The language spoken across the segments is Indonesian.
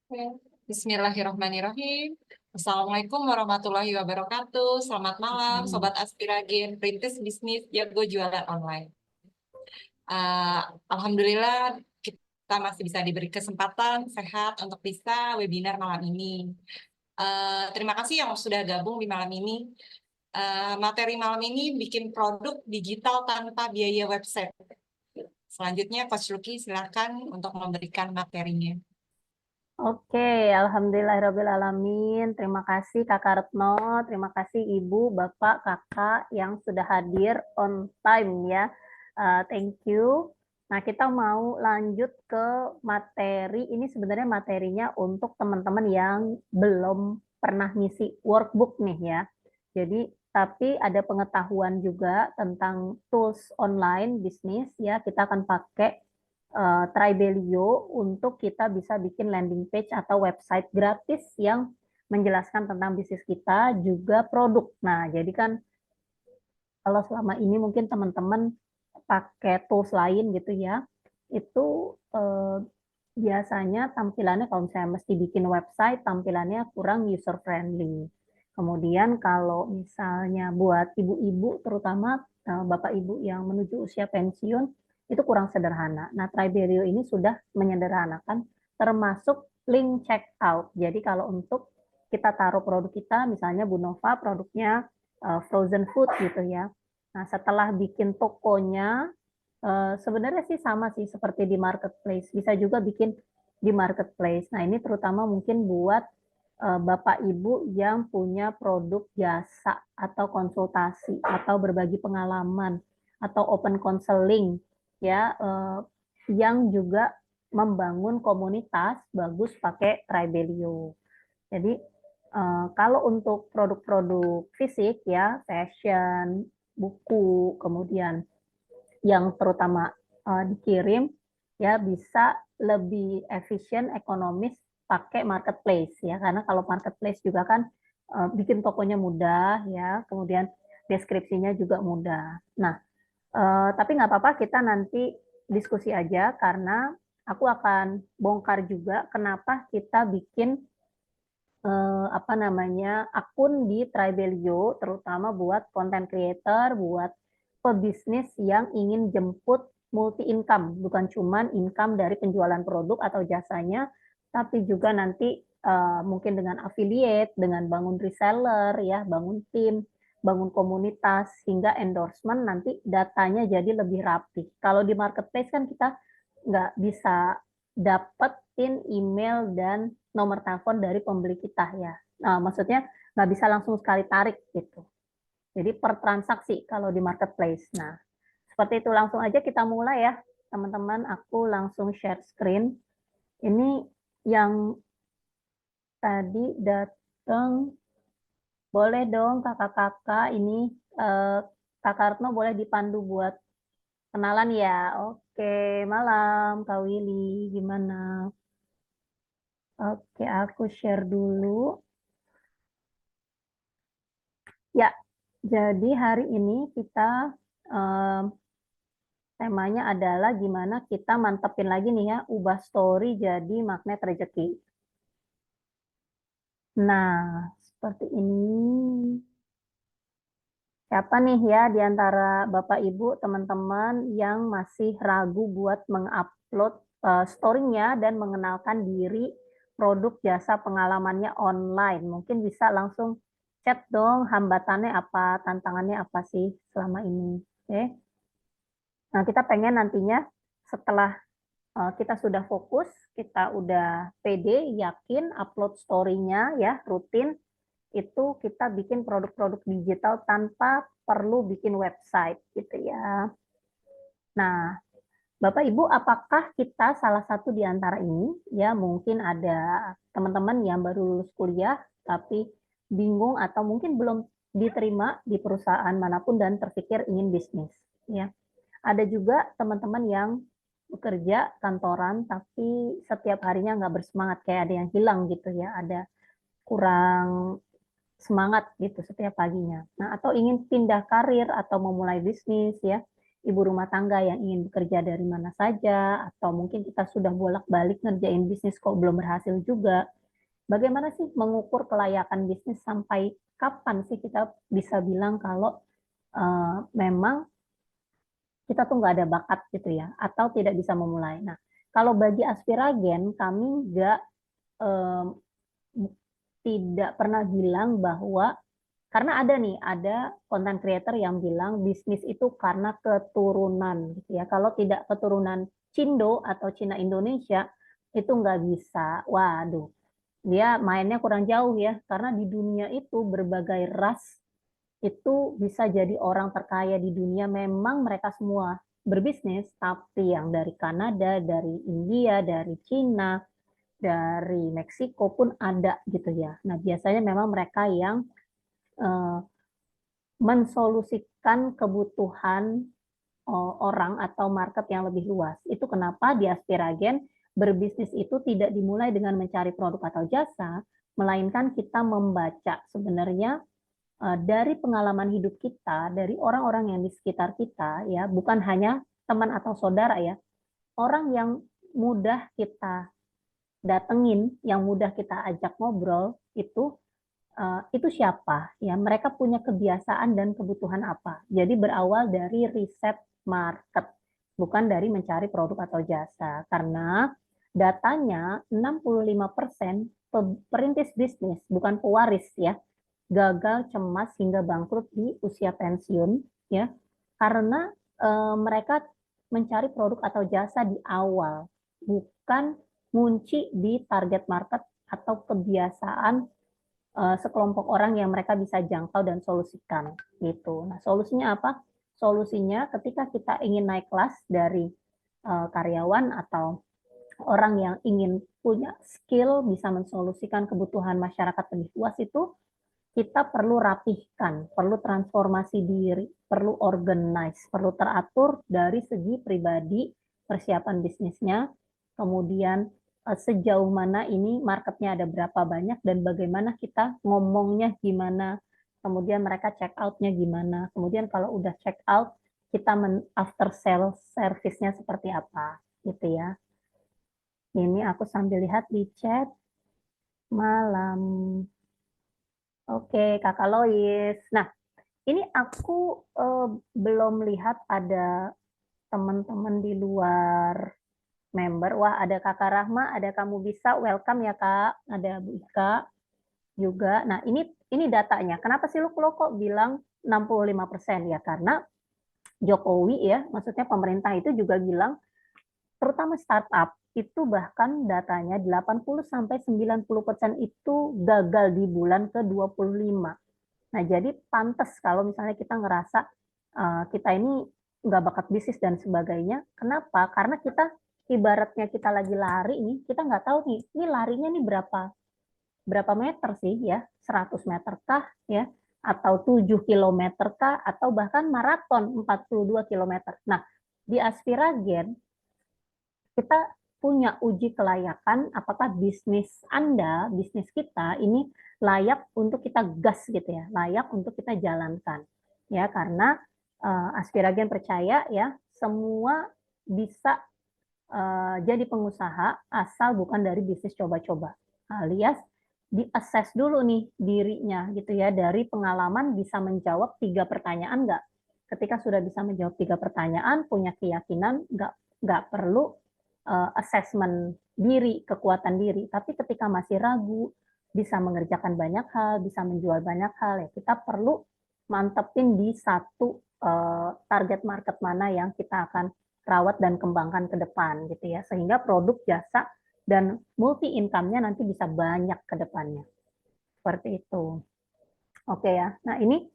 Oke. Bismillahirrahmanirrahim. Assalamualaikum warahmatullahi wabarakatuh. Selamat malam, Hmm. Sobat Aspiragen, Perintis Bisnis Jago Jualan Online. Uh, Alhamdulillah kita masih bisa diberi kesempatan sehat untuk bisa webinar malam ini. Terima kasih yang sudah gabung di malam ini. Materi malam ini bikin produk digital tanpa biaya website. Selanjutnya, Coach Lucky silakan untuk memberikan materinya. Oke, Alhamdulillahirrabbilalamin. Terima kasih Kakak Retno, terima kasih Ibu, Bapak, Kakak yang sudah hadir on time ya. Thank you. Nah, kita mau lanjut ke materi. Ini sebenarnya materinya untuk teman-teman yang belum pernah ngisi workbook nih ya. Jadi, tapi ada pengetahuan juga tentang tools online bisnis ya. Kita akan pakai Tribelio untuk kita bisa bikin landing page atau website gratis yang menjelaskan tentang bisnis kita, juga produk. Nah, jadi kan kalau selama ini mungkin teman-teman pakai tools lain gitu ya, itu biasanya tampilannya kalau misalnya mesti bikin website, tampilannya kurang user friendly. Kemudian kalau misalnya buat ibu-ibu, terutama bapak ibu yang menuju usia pensiun, itu kurang sederhana. Nah, Triberio ini sudah menyederhanakan, termasuk link checkout. Jadi kalau untuk kita taruh produk kita, misalnya Bu Nova produknya frozen food gitu ya. Nah, setelah bikin tokonya, sebenarnya sih sama sih seperti di marketplace. Bisa juga bikin di marketplace. Nah, ini terutama mungkin buat Bapak Ibu yang punya produk jasa atau konsultasi atau berbagi pengalaman atau open counseling ya, yang juga membangun komunitas bagus pakai Tribelio. Jadi kalau untuk produk-produk fisik ya, fashion, buku, kemudian yang terutama dikirim ya bisa lebih efisien, ekonomis pakai marketplace ya, karena kalau marketplace juga kan bikin tokonya mudah ya, kemudian deskripsinya juga mudah. Nah, tapi nggak apa-apa, kita nanti diskusi aja karena aku akan bongkar juga kenapa kita bikin apa namanya akun di Tribelio, terutama buat content creator, buat pebisnis yang ingin jemput multi income, bukan cuma income dari penjualan produk atau jasanya, tapi juga nanti mungkin dengan affiliate, dengan bangun reseller, ya, bangun tim, bangun komunitas, hingga endorsement, nanti datanya jadi lebih rapi. Kalau di marketplace kan kita nggak bisa dapetin email dan nomor telepon dari pembeli kita ya. Nah, maksudnya nggak bisa langsung sekali tarik gitu. Jadi per transaksi kalau di marketplace. Nah, seperti itu, langsung aja kita mulai ya, teman-teman. Aku langsung share screen. Ini yang tadi datang, boleh dong kakak-kakak ini eh, Kakak Retno boleh dipandu buat kenalan ya. Oke, malam Kak Willy, gimana? Oke, aku share dulu. Ya, jadi hari ini kita eh, temanya adalah gimana kita mantepin lagi nih ya, ubah story jadi magnet rezeki. Nah, seperti ini. Siapa nih ya di antara Bapak Ibu, teman-teman yang masih ragu buat mengupload story-nya dan mengenalkan diri produk jasa pengalamannya online? Mungkin bisa langsung chat dong, hambatannya apa, tantangannya apa sih selama ini. Oke. Nah, kita pengen nantinya setelah kita sudah fokus, kita udah pede, yakin upload story-nya ya, rutin, itu kita bikin produk-produk digital tanpa perlu bikin website gitu ya. Nah, Bapak Ibu, apakah kita salah satu di antara ini ya, mungkin ada teman-teman yang baru lulus kuliah tapi bingung atau mungkin belum diterima di perusahaan manapun dan terpikir ingin bisnis ya. Ada juga teman-teman yang bekerja kantoran tapi setiap harinya nggak bersemangat, kayak ada yang hilang gitu ya, ada kurang semangat gitu setiap paginya. Nah, atau ingin pindah karir atau memulai bisnis ya. ibu rumah tangga yang ingin bekerja dari mana saja, atau mungkin kita sudah bolak-balik ngerjain bisnis kok belum berhasil juga. Bagaimana sih mengukur kelayakan bisnis, sampai kapan sih kita bisa bilang kalau memang kita tuh nggak ada bakat gitu ya, atau tidak bisa memulai. Nah, kalau bagi Aspiragen, kami nggak eh, tidak pernah bilang bahwa, karena ada content creator yang bilang bisnis itu karena keturunan gitu ya. Kalau tidak keturunan Cindo atau Cina Indonesia itu nggak bisa. Waduh, dia mainnya kurang jauh ya, karena di dunia itu berbagai ras itu bisa jadi orang terkaya di dunia. Memang mereka semua berbisnis, tapi yang dari Kanada, dari India, dari Cina, dari Meksiko pun ada gitu ya. Nah, biasanya memang mereka yang eh, mensolusikan kebutuhan orang atau market yang lebih luas. Itu kenapa di Aspiragen berbisnis itu tidak dimulai dengan mencari produk atau jasa, melainkan kita membaca sebenarnya dari pengalaman hidup kita, dari orang-orang yang di sekitar kita, ya, bukan hanya teman atau saudara ya, orang yang mudah kita datengin, yang mudah kita ajak ngobrol itu siapa ya, mereka punya kebiasaan dan kebutuhan apa. Jadi berawal dari riset market, bukan dari mencari produk atau jasa, karena datanya 65% perintis bisnis, bukan pewaris ya, gagal, cemas hingga bangkrut di usia pensiun ya, karena mereka mencari produk atau jasa di awal, bukan ngunci di target market atau kebiasaan sekelompok orang yang mereka bisa jangkau dan solusikan gitu. Nah, solusinya apa? Solusinya ketika kita ingin naik kelas dari karyawan atau orang yang ingin punya skill bisa mensolusikan kebutuhan masyarakat lebih luas, itu kita perlu rapihkan, perlu transformasi diri, perlu organize, perlu teratur dari segi pribadi, persiapan bisnisnya, kemudian sejauh mana ini marketnya ada berapa banyak, dan bagaimana kita ngomongnya gimana, kemudian mereka check out-nya gimana, kemudian kalau udah check out, kita after sales service-nya seperti apa, gitu ya. Ini aku sambil lihat di chat malam. Oke, Kakak Lois. Nah, ini aku belum lihat ada teman-teman di luar member. Wah, ada Kakak Rahma, ada Kamu Bisa, welcome ya Kak. Ada Bu Ika juga. Nah, ini datanya. Kenapa sih lu kok bilang 65%? Ya karena Jokowi ya, maksudnya pemerintah itu juga bilang, terutama startup itu bahkan datanya 80-90% itu gagal di bulan ke-25. Nah, jadi pantas kalau misalnya kita ngerasa kita ini nggak bakat bisnis dan sebagainya. Kenapa? Karena kita ibaratnya kita lagi lari nih, kita nggak tahu nih, ini larinya nih berapa meter sih ya, 100 meter kah ya, atau 7 kilometer kah, atau bahkan maraton 42 kilometer. Nah, di Aspiragen kita punya uji kelayakan apakah bisnis Anda, bisnis kita ini layak untuk kita gas gitu ya, layak untuk kita jalankan. Ya, karena Aspiragen percaya ya, semua bisa jadi pengusaha asal bukan dari bisnis coba-coba. Alias diakses dulu nih dirinya gitu ya, dari pengalaman bisa menjawab 3 pertanyaan nggak? Ketika sudah bisa menjawab 3 pertanyaan, punya keyakinan, nggak perlu assessment diri, kekuatan diri. Tapi ketika masih ragu, bisa mengerjakan banyak hal, bisa menjual banyak hal, ya kita perlu mantepin di satu target market mana yang kita akan rawat dan kembangkan ke depan gitu ya, sehingga produk, jasa, dan multi income-nya nanti bisa banyak ke depannya. Seperti itu. Oke ya. Nah, ini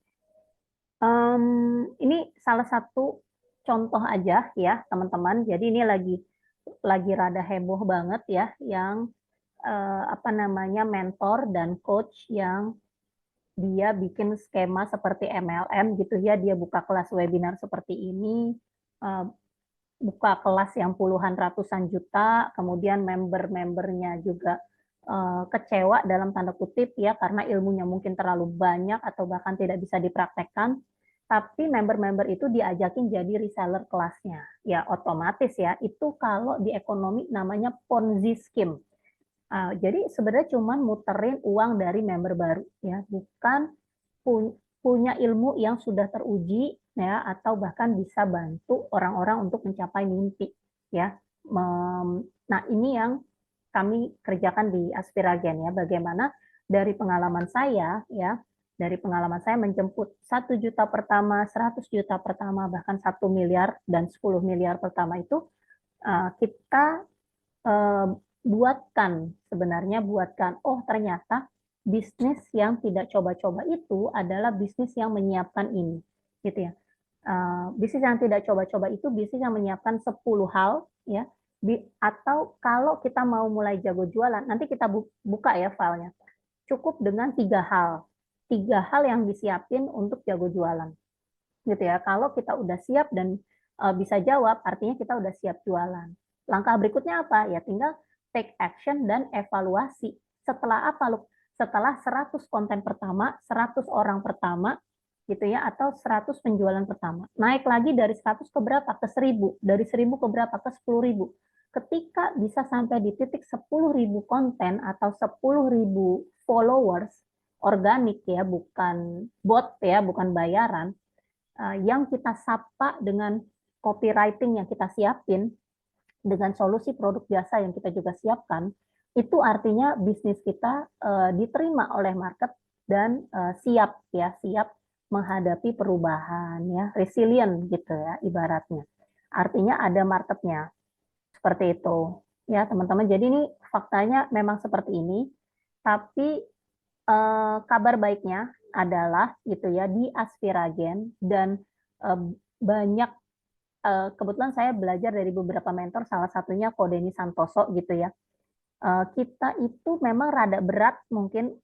salah satu contoh aja ya, teman-teman. Jadi ini lagi rada heboh banget ya, yang mentor dan coach yang dia bikin skema seperti MLM gitu ya, dia buka kelas webinar seperti ini, buka kelas yang puluhan ratusan juta, kemudian member-membernya juga kecewa dalam tanda kutip ya, karena ilmunya mungkin terlalu banyak atau bahkan tidak bisa dipraktekkan. tapi member-member itu diajakin jadi reseller kelasnya. Ya otomatis ya, itu kalau di ekonomi namanya Ponzi scheme. Jadi sebenarnya cuma muterin uang dari member baru ya, bukan punya ilmu yang sudah teruji ya, atau bahkan bisa bantu orang-orang untuk mencapai mimpi ya. Nah ini yang kami kerjakan di Aspiragen ya, bagaimana dari pengalaman saya ya, dari pengalaman saya menjemput 1 juta pertama, 100 juta pertama, bahkan 1 miliar dan 10 miliar pertama itu kita buatkan, oh ternyata bisnis yang tidak coba-coba itu adalah bisnis yang menyiapkan ini, gitu ya. Bisnis yang tidak coba-coba itu bisnis yang menyiapkan 10 hal, ya. Atau kalau kita mau mulai jago jualan, nanti kita buka ya filenya. Cukup dengan 3 hal. 3 hal yang disiapin untuk jago jualan, gitu ya. Kalau kita udah siap dan bisa jawab, artinya kita udah siap jualan. Langkah berikutnya apa? Ya tinggal take action dan evaluasi. Setelah apa, Luk? Setelah 100 konten pertama, 100 orang pertama, gitu ya, atau 100 penjualan pertama. Naik lagi dari 100 ke berapa? Ke 1000. Dari 1000 ke berapa? Ke 10.000. Ketika bisa sampai di titik 10.000 konten atau 10.000 followers, organik ya, bukan bot ya, bukan bayaran, yang kita sapa dengan copywriting yang kita siapin, dengan solusi produk jasa yang kita juga siapkan, itu artinya bisnis kita diterima oleh market dan siap menghadapi perubahan ya, resilient gitu ya ibaratnya. Artinya ada marketnya. Seperti itu. Ya, teman-teman. Jadi ini faktanya memang seperti ini, tapi kabar baiknya adalah gitu ya, di Aspiragen dan banyak kebetulan saya belajar dari beberapa mentor, salah satunya Ko Denny Santoso gitu ya. Kita itu memang rada berat, mungkin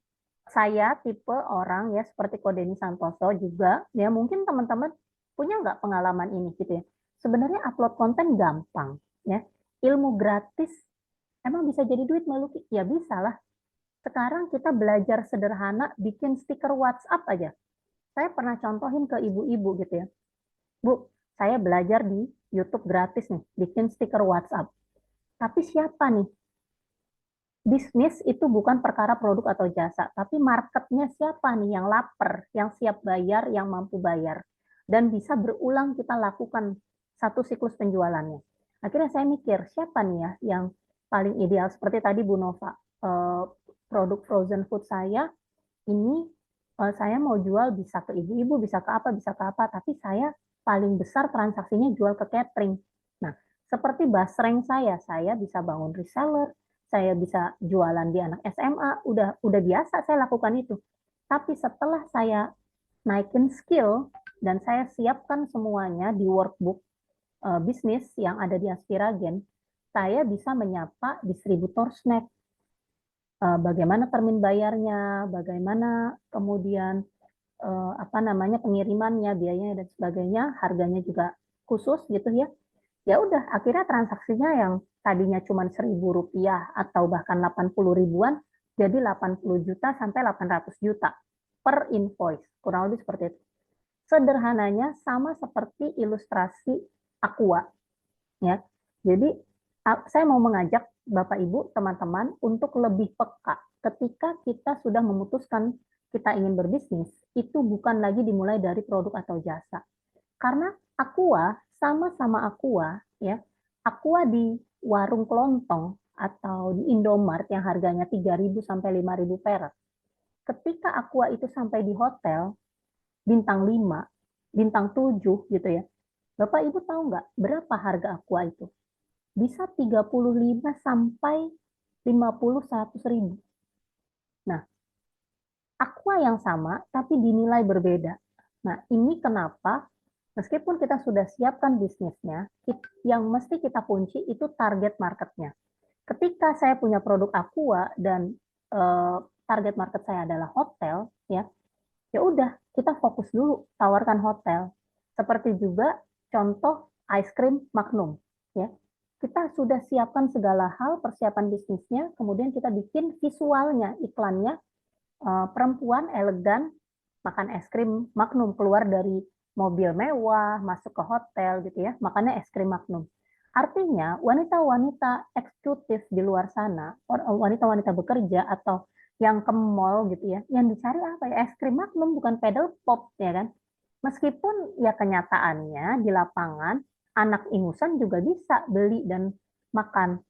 saya tipe orang ya seperti Ko Denny Santoso juga, ya mungkin teman-teman punya nggak pengalaman ini gitu ya. Sebenarnya upload konten gampang ya, ilmu gratis emang bisa jadi duit Mbak Luki? Ya bisa lah. Sekarang kita belajar sederhana, bikin stiker WhatsApp aja. Saya pernah contohin ke ibu-ibu gitu ya. Bu, saya belajar di YouTube gratis nih, bikin stiker WhatsApp. Tapi siapa nih? Bisnis itu bukan perkara produk atau jasa, tapi marketnya siapa nih yang lapar, yang siap bayar, yang mampu bayar. Dan bisa berulang kita lakukan satu siklus penjualannya. Akhirnya saya mikir, siapa nih ya yang paling ideal? Seperti tadi Bu Nova, produk frozen food saya, ini saya mau jual bisa ke ibu-ibu, bisa ke apa, tapi saya paling besar transaksinya jual ke catering. Nah, seperti basreng saya bisa bangun reseller, saya bisa jualan di anak SMA, udah biasa saya lakukan itu. Tapi setelah saya naikin skill dan saya siapkan semuanya di workbook bisnis yang ada di Aspiragen, saya bisa menyapa distributor snack. Bagaimana termin bayarnya, bagaimana kemudian pengirimannya, biayanya dan sebagainya, harganya juga khusus gitu ya. Ya udah, akhirnya transaksinya yang tadinya cuma Rp1.000 atau bahkan 80 ribuan jadi 80 juta sampai 800 juta per invoice, kurang lebih seperti itu. Sederhananya sama seperti ilustrasi Aqua ya. Jadi saya mau mengajak Bapak Ibu, teman-teman untuk lebih peka ketika kita sudah memutuskan kita ingin berbisnis, itu bukan lagi dimulai dari produk atau jasa. Karena Aqua sama-sama Aqua ya. Aqua di warung kelontong atau di Indomart yang harganya 3.000 sampai 5.000 perak. Ketika Aqua itu sampai di hotel bintang 5, bintang 7 gitu ya. Bapak Ibu tahu nggak berapa harga Aqua itu? Bisa 35 sampai 50-100 ribu. Nah, Aqua yang sama tapi dinilai berbeda. Nah, ini kenapa meskipun kita sudah siapkan bisnisnya, yang mesti kita kunci itu target marketnya. Ketika saya punya produk Aqua dan target market saya adalah hotel, ya udah kita fokus dulu tawarkan hotel. Seperti juga contoh ice cream Magnum, ya. Kita sudah siapkan segala hal persiapan bisnisnya, kemudian kita bikin visualnya, iklannya, perempuan elegan makan es krim Magnum keluar dari mobil mewah, masuk ke hotel gitu ya, makannya es krim Magnum. Artinya wanita-wanita eksekutif di luar sana, wanita-wanita bekerja atau yang ke mall gitu ya, yang dicari apa ya? Es krim Magnum, bukan pedal pop ya kan? Meskipun ya kenyataannya di lapangan anak ingusan juga bisa beli dan makan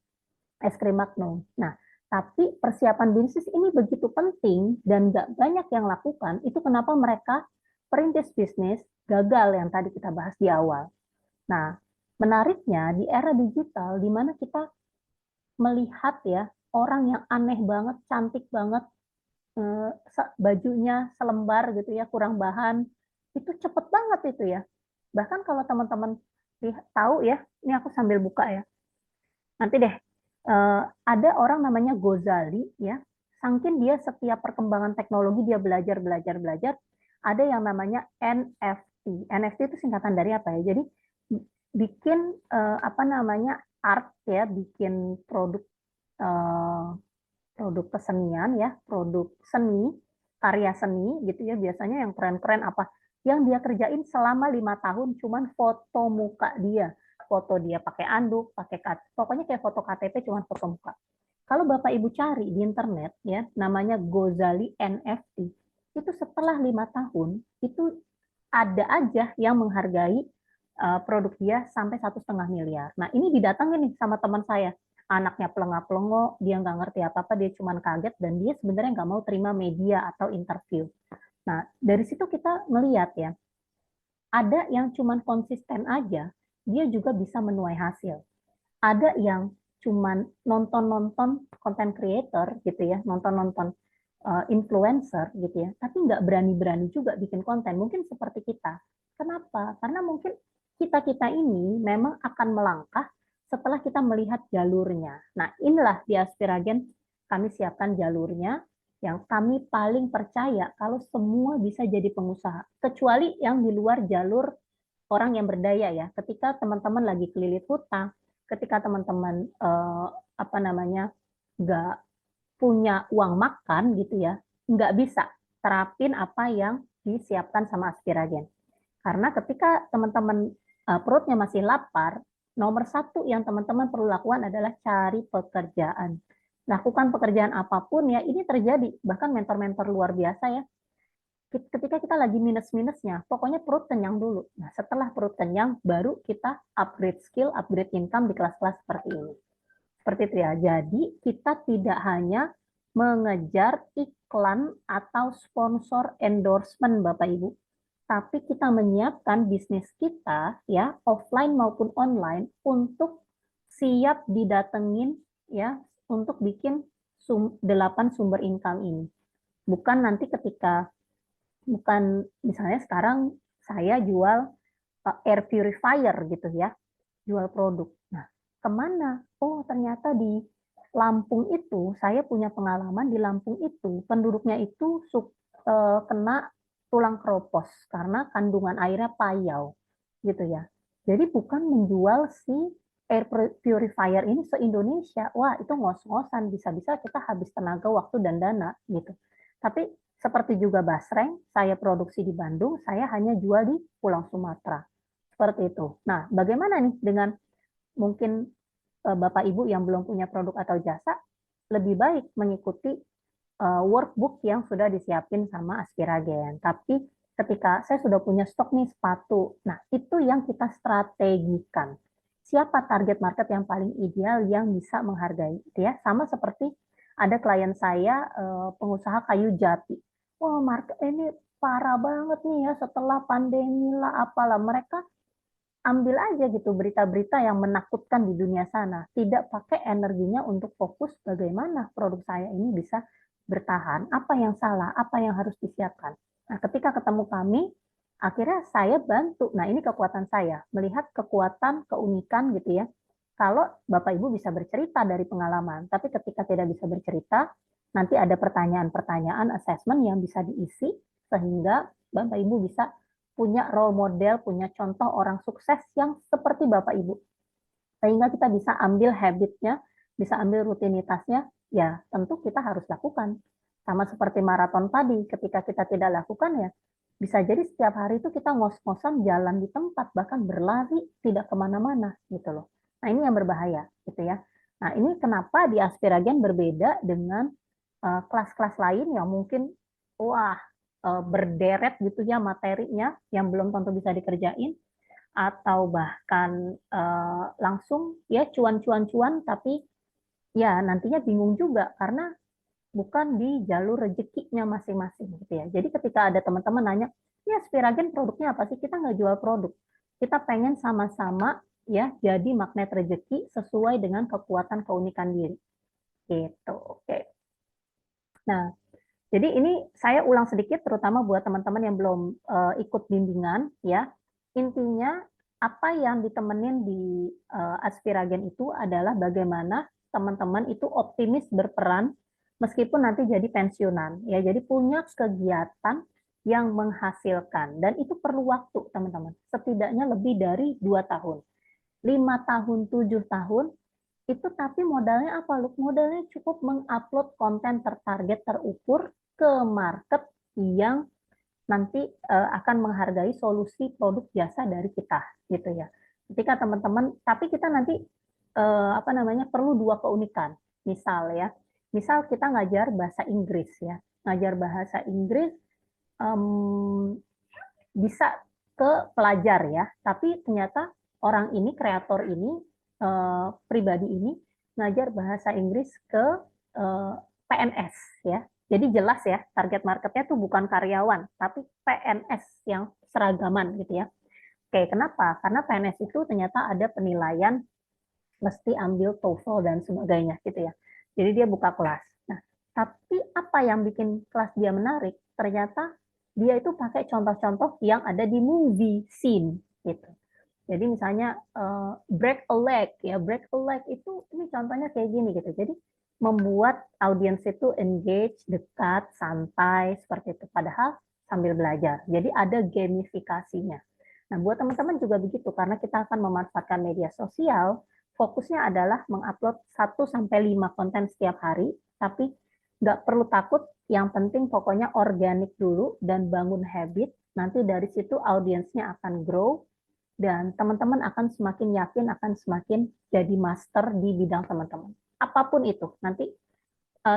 es krim Magnum. Nah, tapi persiapan bisnis ini begitu penting dan nggak banyak yang lakukan. Itu kenapa mereka perintis bisnis gagal yang tadi kita bahas di awal. Nah, menariknya di era digital di mana kita melihat ya orang yang aneh banget, cantik banget, bajunya selembar gitu ya, kurang bahan, itu cepet banget itu ya. Bahkan kalau teman-teman tahu ya, ini aku sambil buka ya. Nanti deh, ada orang namanya Gozali ya, saking dia setiap perkembangan teknologi dia belajar belajar belajar, ada yang namanya NFT. NFT itu singkatan dari apa ya? Jadi bikin apa namanya art ya, bikin produk eh, produk kesenian ya, produk seni, karya seni gitu ya, biasanya yang keren-keren apa, yang dia kerjain selama 5 tahun cuman foto muka dia, foto dia pakai anduk, pakai pokoknya kayak foto KTP cuman foto muka. Kalau Bapak Ibu cari di internet ya, namanya Gozali NFT, itu setelah 5 tahun itu ada aja yang menghargai produk dia sampai 1,5 miliar. Nah ini didatangin nih sama teman saya, anaknya pelengak-pelengok, dia nggak ngerti apa-apa, dia cuma kaget dan dia sebenarnya nggak mau terima media atau interview. Nah dari situ kita melihat ya, ada yang cuma konsisten aja, dia juga bisa menuai hasil. Ada yang cuman nonton-nonton content creator gitu ya, nonton-nonton influencer gitu ya, tapi nggak berani-berani juga bikin konten. Mungkin seperti kita. Kenapa? Karena mungkin kita-kita ini memang akan melangkah setelah kita melihat jalurnya. Nah, inilah di Aspiragen kami siapkan jalurnya yang kami paling percaya kalau semua bisa jadi pengusaha. Kecuali yang di luar jalur orang yang berdaya ya. Ketika teman-teman lagi kelilit hutang, ketika teman-teman apa namanya nggak punya uang makan gitu ya, nggak bisa terapin apa yang disiapkan sama Aspiragen. Karena ketika teman-teman perutnya masih lapar, nomor satu yang teman-teman perlu lakukan adalah cari pekerjaan. Lakukan pekerjaan apapun ya, ini terjadi. Bahkan mentor-mentor luar biasa ya, ketika kita lagi minus-minusnya, pokoknya perut kenyang dulu. Nah, setelah perut kenyang, baru kita upgrade skill, upgrade income di kelas-kelas seperti ini. Seperti itu ya. Jadi, kita tidak hanya mengejar iklan atau sponsor endorsement, Bapak Ibu. Tapi kita menyiapkan bisnis kita, ya, offline maupun online, untuk siap didatengin, ya, untuk bikin 8 sumber income ini. Bukan nanti ketika bukan misalnya sekarang saya jual air purifier gitu ya, jual produk. Nah, kemana? Oh, ternyata di Lampung itu, saya punya pengalaman di Lampung itu, penduduknya itu kena tulang keropos karena kandungan airnya payau, gitu ya. Jadi bukan menjual si air purifier ini se-Indonesia. Wah, itu ngos-ngosan, bisa-bisa kita habis tenaga, waktu, dan dana, gitu. Tapi seperti juga basreng, saya produksi di Bandung, saya hanya jual di Pulau Sumatera. Seperti itu. Nah, bagaimana nih dengan mungkin Bapak Ibu yang belum punya produk atau jasa, lebih baik mengikuti workbook yang sudah disiapin sama Aspiragen. Tapi ketika saya sudah punya stok nih sepatu, nah itu yang kita strategikan. Siapa target market yang paling ideal yang bisa menghargai, ya? Sama seperti ada klien saya pengusaha kayu jati. Wah, market ini parah banget nih ya setelah pandemi lah apalah, mereka ambil aja gitu berita-berita yang menakutkan di dunia sana. Tidak pakai energinya untuk fokus bagaimana produk saya ini bisa bertahan, apa yang salah, apa yang harus disiapkan. Nah, ketika ketemu kami, akhirnya saya bantu. Nah, ini kekuatan saya, melihat kekuatan, keunikan gitu ya. Kalau Bapak Ibu bisa bercerita dari pengalaman, tapi ketika tidak bisa bercerita, nanti ada pertanyaan-pertanyaan assessment yang bisa diisi, sehingga Bapak Ibu bisa punya role model, punya contoh orang sukses yang seperti Bapak Ibu. Sehingga kita bisa ambil habitnya, bisa ambil rutinitasnya, ya tentu kita harus lakukan. Sama seperti maraton tadi, ketika kita tidak lakukan ya, bisa jadi setiap hari itu kita ngos-ngosan jalan di tempat, bahkan berlari, tidak kemana-mana gitu loh. Nah ini yang berbahaya gitu ya. Nah ini kenapa di Aspiragen berbeda dengan kelas-kelas lain yang mungkin wah berderet gitu ya materinya yang belum tentu bisa dikerjain, atau bahkan langsung ya cuan-cuan-cuan, tapi ya nantinya bingung juga karena bukan di jalur rezekinya masing-masing gitu ya. Jadi ketika ada teman-teman nanya, ya Spiragen produknya apa sih? Kita nggak jual produk. Kita pengen sama-sama ya jadi magnet rezeki sesuai dengan kekuatan keunikan diri. Gitu. Oke. Nah, jadi ini saya ulang sedikit terutama buat teman-teman yang belum ikut bimbingan ya. Intinya apa yang ditemenin di Aspiragen itu adalah bagaimana teman-teman itu optimis berperan meskipun nanti jadi pensiunan ya. Jadi punya kegiatan yang menghasilkan dan itu perlu waktu teman-teman. Setidaknya lebih dari 2 tahun, 5 tahun, 7 tahun itu, tapi modalnya apa? Lu modalnya cukup mengupload konten tertarget terukur ke market yang nanti akan menghargai solusi produk jasa dari kita gitu ya. Ketika teman-teman, tapi kita nanti apa namanya perlu dua keunikan. Misal ya, misal kita ngajar bahasa Inggris ya, ngajar bahasa Inggris bisa ke pelajar ya, tapi ternyata orang ini kreator ini pribadi ini ngajar bahasa Inggris ke PNS ya. Jadi jelas ya target marketnya tuh bukan karyawan, tapi PNS yang seragaman gitu ya. Oke, kenapa? Karena PNS itu ternyata ada penilaian mesti ambil TOEFL dan sebagainya gitu ya. Jadi dia buka kelas. Nah, tapi apa yang bikin kelas dia menarik? Ternyata dia itu pakai contoh-contoh yang ada di movie scene gitu. Jadi misalnya break a leg ya, break a leg itu ini contohnya kayak gini gitu. Jadi membuat audiens itu engage, dekat, santai seperti itu. Padahal sambil belajar. Jadi ada gamifikasinya. Nah, buat teman-teman juga begitu karena kita akan memanfaatkan media sosial, fokusnya adalah mengupload 1 sampai 5 konten setiap hari, tapi nggak perlu takut, yang penting pokoknya organik dulu dan bangun habit, nanti dari situ audiensnya akan grow, dan teman-teman akan semakin yakin, akan semakin jadi master di bidang teman-teman. Apapun itu, nanti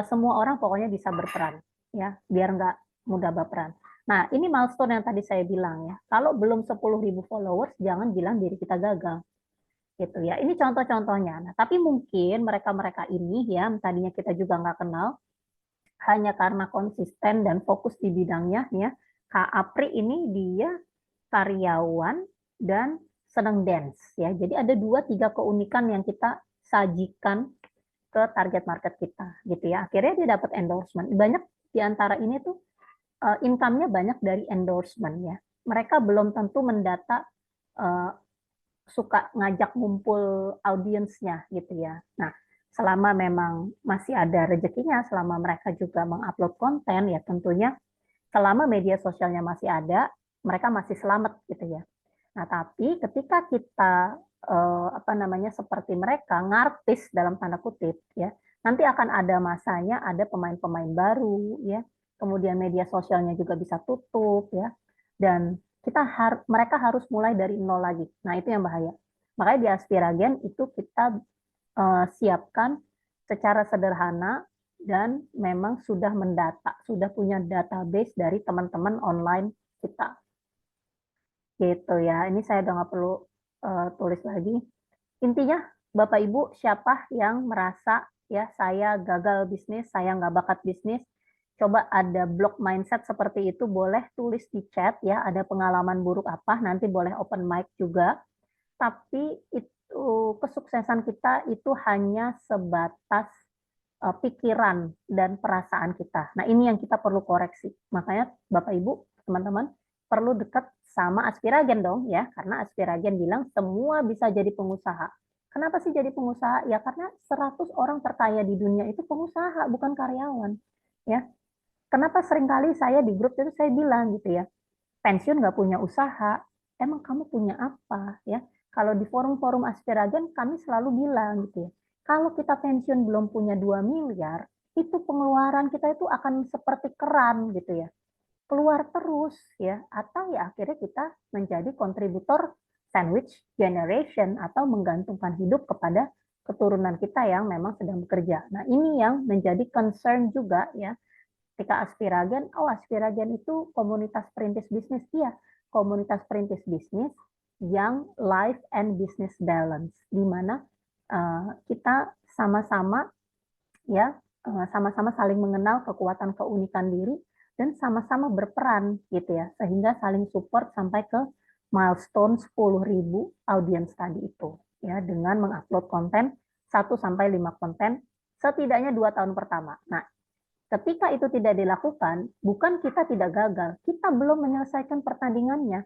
semua orang pokoknya bisa berperan, ya, biar nggak mudah baperan. Nah, ini milestone yang tadi saya bilang ya. Kalau belum 10.000 followers, jangan bilang diri kita gagal. Gitu ya. Ini contoh-contohnya. Nah, tapi mungkin mereka-mereka ini ya, tadinya kita juga nggak kenal, hanya karena konsisten dan fokus di bidangnya ya. Kak Apri ini dia karyawan dan senang dance ya. Jadi ada 2-3 keunikan yang kita sajikan ke target market kita gitu ya. Akhirnya dia dapat endorsement. Banyak di antara ini tuh income-nya banyak dari endorsement ya. Mereka belum tentu mendata suka ngajak ngumpul audiensnya gitu ya. Nah, selama memang masih ada rezekinya, selama mereka juga mengupload konten ya tentunya selama media sosialnya masih ada, mereka masih selamat gitu ya. Nah, tapi ketika kita apa namanya seperti mereka ngartis dalam tanda kutip ya, nanti akan ada masanya ada pemain-pemain baru ya. Kemudian media sosialnya juga bisa tutup ya. Dan mereka harus mulai dari nol lagi. Nah, itu yang bahaya. Makanya di Aspiragen itu kita siapkan secara sederhana dan memang sudah mendata, sudah punya database dari teman-teman online kita. Gitu ya. Ini saya udah nggak perlu tulis lagi. Intinya, Bapak Ibu, siapa yang merasa ya saya gagal bisnis, saya nggak bakat bisnis, coba ada block mindset seperti itu, boleh tulis di chat ya, ada pengalaman buruk apa, nanti boleh open mic juga. Tapi itu kesuksesan kita itu hanya sebatas pikiran dan perasaan kita. Nah, ini yang kita perlu koreksi. Makanya Bapak Ibu, teman-teman, perlu dekat sama Aspiragen dong ya, karena Aspiragen bilang semua bisa jadi pengusaha. Kenapa sih jadi pengusaha? Ya karena 100 orang terkaya di dunia itu pengusaha, bukan karyawan. Ya, kenapa seringkali saya di grup itu saya bilang gitu ya, pensiun nggak punya usaha, emang kamu punya apa ya? Kalau di forum-forum Aspiragen kami selalu bilang gitu ya, kalau kita pensiun belum punya 2 miliar, itu pengeluaran kita itu akan seperti keran gitu ya. keluar terus ya, atau ya akhirnya kita menjadi kontributor sandwich generation atau menggantungkan hidup kepada keturunan kita yang memang sedang bekerja. Nah, ini yang menjadi concern juga ya. Ketika Aspiragen, Aspiragen itu komunitas perintis bisnis. Iya, komunitas perintis bisnis yang life and business balance, di mana kita sama-sama ya sama-sama saling mengenal kekuatan keunikan diri dan sama-sama berperan gitu ya, sehingga saling support sampai ke milestone 10.000 audience tadi itu ya, dengan mengupload konten 1-5 konten setidaknya 2 tahun pertama. Nah, ketika itu tidak dilakukan, bukan kita tidak gagal, kita belum menyelesaikan pertandingannya,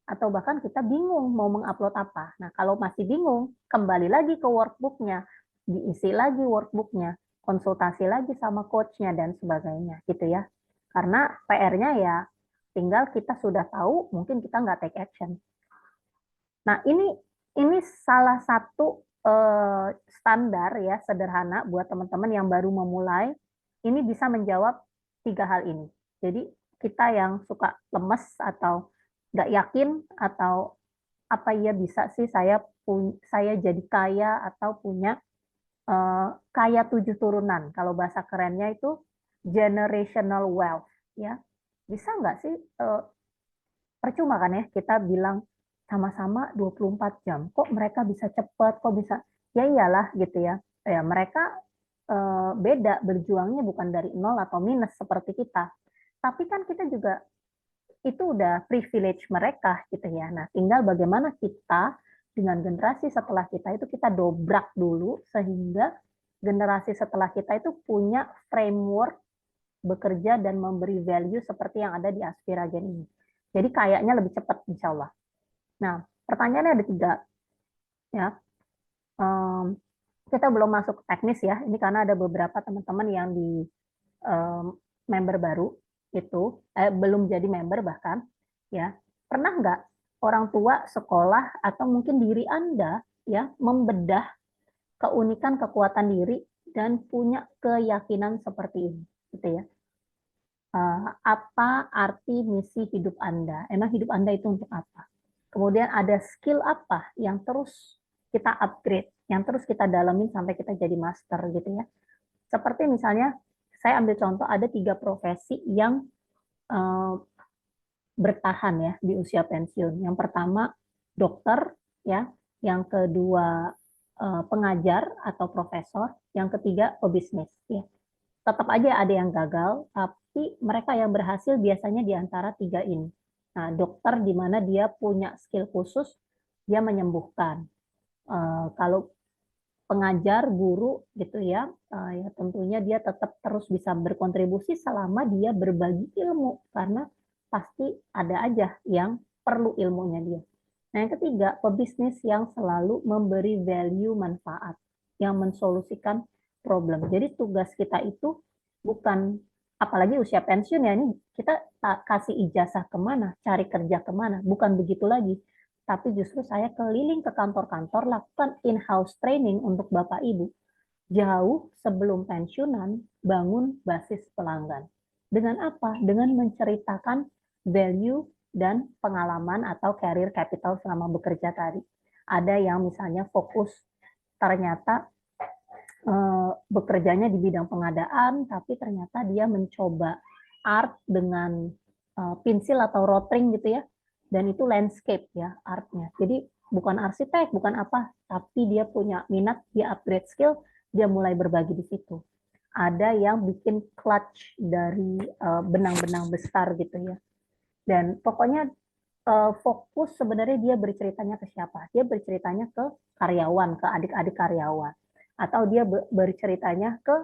atau bahkan kita bingung mau mengupload apa. Nah, kalau masih bingung, kembali lagi ke workbooknya, diisi lagi workbooknya, konsultasi lagi sama coachnya dan sebagainya, gitu ya. Karena PR-nya ya tinggal kita sudah tahu, mungkin kita nggak take action. Nah, ini salah satu standar ya sederhana buat teman-teman yang baru memulai. Ini bisa menjawab 3 hal ini. Jadi kita yang suka lemes atau nggak yakin atau apa ya bisa sih saya jadi kaya atau punya kaya 7 turunan. Kalau bahasa kerennya itu generational wealth ya. Bisa nggak sih percuma kan ya kita bilang sama-sama 24 jam. Kok mereka bisa cepat, kok bisa ya iyalah gitu ya. Ya mereka beda berjuangnya bukan dari nol atau minus seperti kita. Tapi kan kita juga itu udah privilege mereka gitu ya. Nah, tinggal bagaimana kita dengan generasi setelah kita itu kita dobrak dulu sehingga generasi setelah kita itu punya framework bekerja dan memberi value seperti yang ada di Aspiragen ini. Jadi kayaknya lebih cepat insya Allah. Nah, pertanyaannya ada 3 ya. Kita belum masuk ke teknis ya. Ini karena ada beberapa teman-teman yang di member baru itu belum jadi member bahkan ya. Pernah nggak orang tua sekolah atau mungkin diri Anda ya membedah keunikan kekuatan diri dan punya keyakinan seperti ini gitu ya. Apa arti misi hidup Anda? Emang hidup Anda itu untuk apa? Kemudian ada skill apa yang terus kita upgrade, yang terus kita dalamin sampai kita jadi master gitu ya. Seperti misalnya, saya ambil contoh ada 3 profesi yang bertahan ya di usia pensiun. Yang pertama dokter ya, yang kedua pengajar atau profesor, yang ketiga pebisnis ya. Tetap aja ada yang gagal, tapi mereka yang berhasil biasanya di antara 3 ini. Nah, dokter di mana dia punya skill khusus, dia menyembuhkan. Kalau pengajar, guru gitu ya, ya tentunya dia tetap terus bisa berkontribusi selama dia berbagi ilmu, karena pasti ada aja yang perlu ilmunya dia. Nah, yang ketiga, pebisnis yang selalu memberi value manfaat, yang mensolusikan problem. Jadi tugas kita itu bukan, apalagi usia pensiun ya, ini kita kasih ijazah kemana, cari kerja kemana, bukan begitu lagi. Tapi justru saya keliling ke kantor-kantor, lakukan in-house training untuk Bapak Ibu. Jauh sebelum pensiunan, bangun basis pelanggan. Dengan apa? Dengan menceritakan value dan pengalaman atau career capital selama bekerja tadi. Ada yang misalnya fokus ternyata bekerjanya di bidang pengadaan, tapi ternyata dia mencoba art dengan pensil atau rotring gitu ya, dan itu landscape ya artnya. Jadi bukan arsitek, bukan apa, tapi dia punya minat, dia upgrade skill, dia mulai berbagi di situ. Ada yang bikin clutch dari benang-benang besar gitu ya. Dan pokoknya fokus sebenarnya dia berceritanya ke siapa? Dia berceritanya ke karyawan, ke adik-adik karyawan. Atau dia berceritanya ke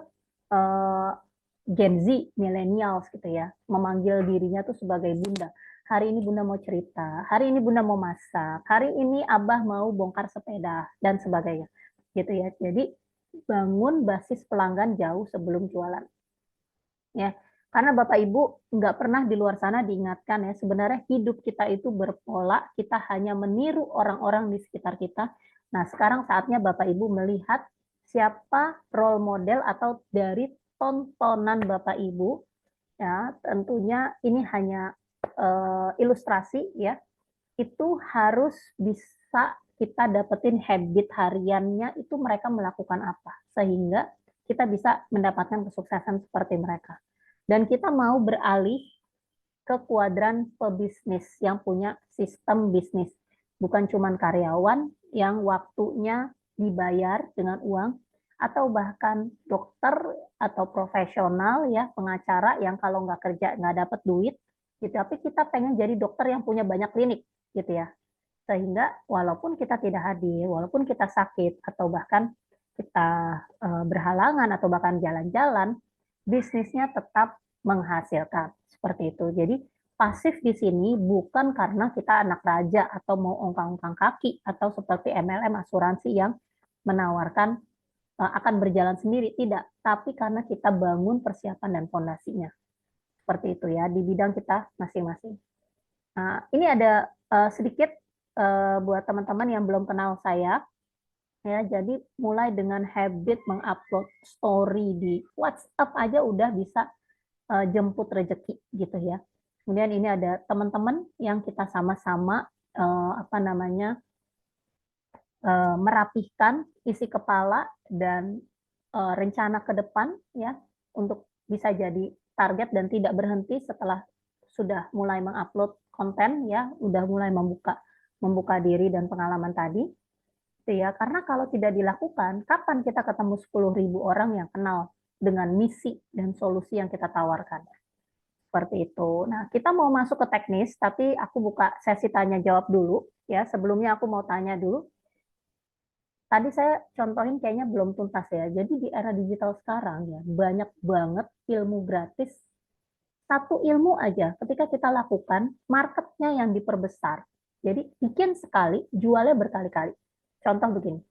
Gen Z, millennials gitu ya. Memanggil dirinya tuh sebagai bunda. Hari ini bunda mau cerita, hari ini bunda mau masak, hari ini abah mau bongkar sepeda, dan sebagainya. Gitu ya. Jadi bangun basis pelanggan jauh sebelum jualan. Ya, karena Bapak Ibu nggak pernah di luar sana diingatkan ya, sebenarnya hidup kita itu berpola, kita hanya meniru orang-orang di sekitar kita. Nah, sekarang saatnya Bapak Ibu melihat siapa role model atau dari tontonan Bapak Ibu ya tentunya ini hanya ilustrasi ya, itu harus bisa kita dapetin habit hariannya itu mereka melakukan apa sehingga kita bisa mendapatkan kesuksesan seperti mereka. Dan kita mau beralih ke kuadran pebisnis yang punya sistem bisnis, bukan cuma karyawan yang waktunya dibayar dengan uang, atau bahkan dokter atau profesional ya pengacara yang kalau nggak kerja nggak dapat duit gitu. Tapi kita pengen jadi dokter yang punya banyak klinik gitu ya, sehingga walaupun kita tidak hadir, walaupun kita sakit atau bahkan kita berhalangan atau bahkan jalan-jalan, bisnisnya tetap menghasilkan seperti itu. Jadi pasif di sini bukan karena kita anak raja atau mau ongkang-ongkang kaki atau seperti MLM asuransi yang menawarkan akan berjalan sendiri, tidak, tapi karena kita bangun persiapan dan fondasinya seperti itu ya di bidang kita masing-masing. Nah, ini ada sedikit buat teman-teman yang belum kenal saya ya. Jadi mulai dengan habit mengupload story di WhatsApp aja udah bisa jemput rezeki gitu ya. Kemudian ini ada teman-teman yang kita sama-sama apa namanya merapihkan isi kepala dan rencana ke depan ya untuk bisa jadi target dan tidak berhenti setelah sudah mulai mengupload konten ya, udah mulai membuka diri dan pengalaman tadi. Ya, karena kalau tidak dilakukan, kapan kita ketemu 10.000 orang yang kenal dengan misi dan solusi yang kita tawarkan? Seperti itu. Nah, kita mau masuk ke teknis, tapi aku buka sesi tanya jawab dulu ya. Sebelumnya aku mau tanya dulu. Tadi saya contohin kayaknya belum tuntas ya. Jadi di era digital sekarang ya, banyak banget ilmu gratis. Satu ilmu aja ketika kita lakukan, marketnya yang diperbesar. Jadi bikin sekali, jualnya berkali-kali. Contoh begini,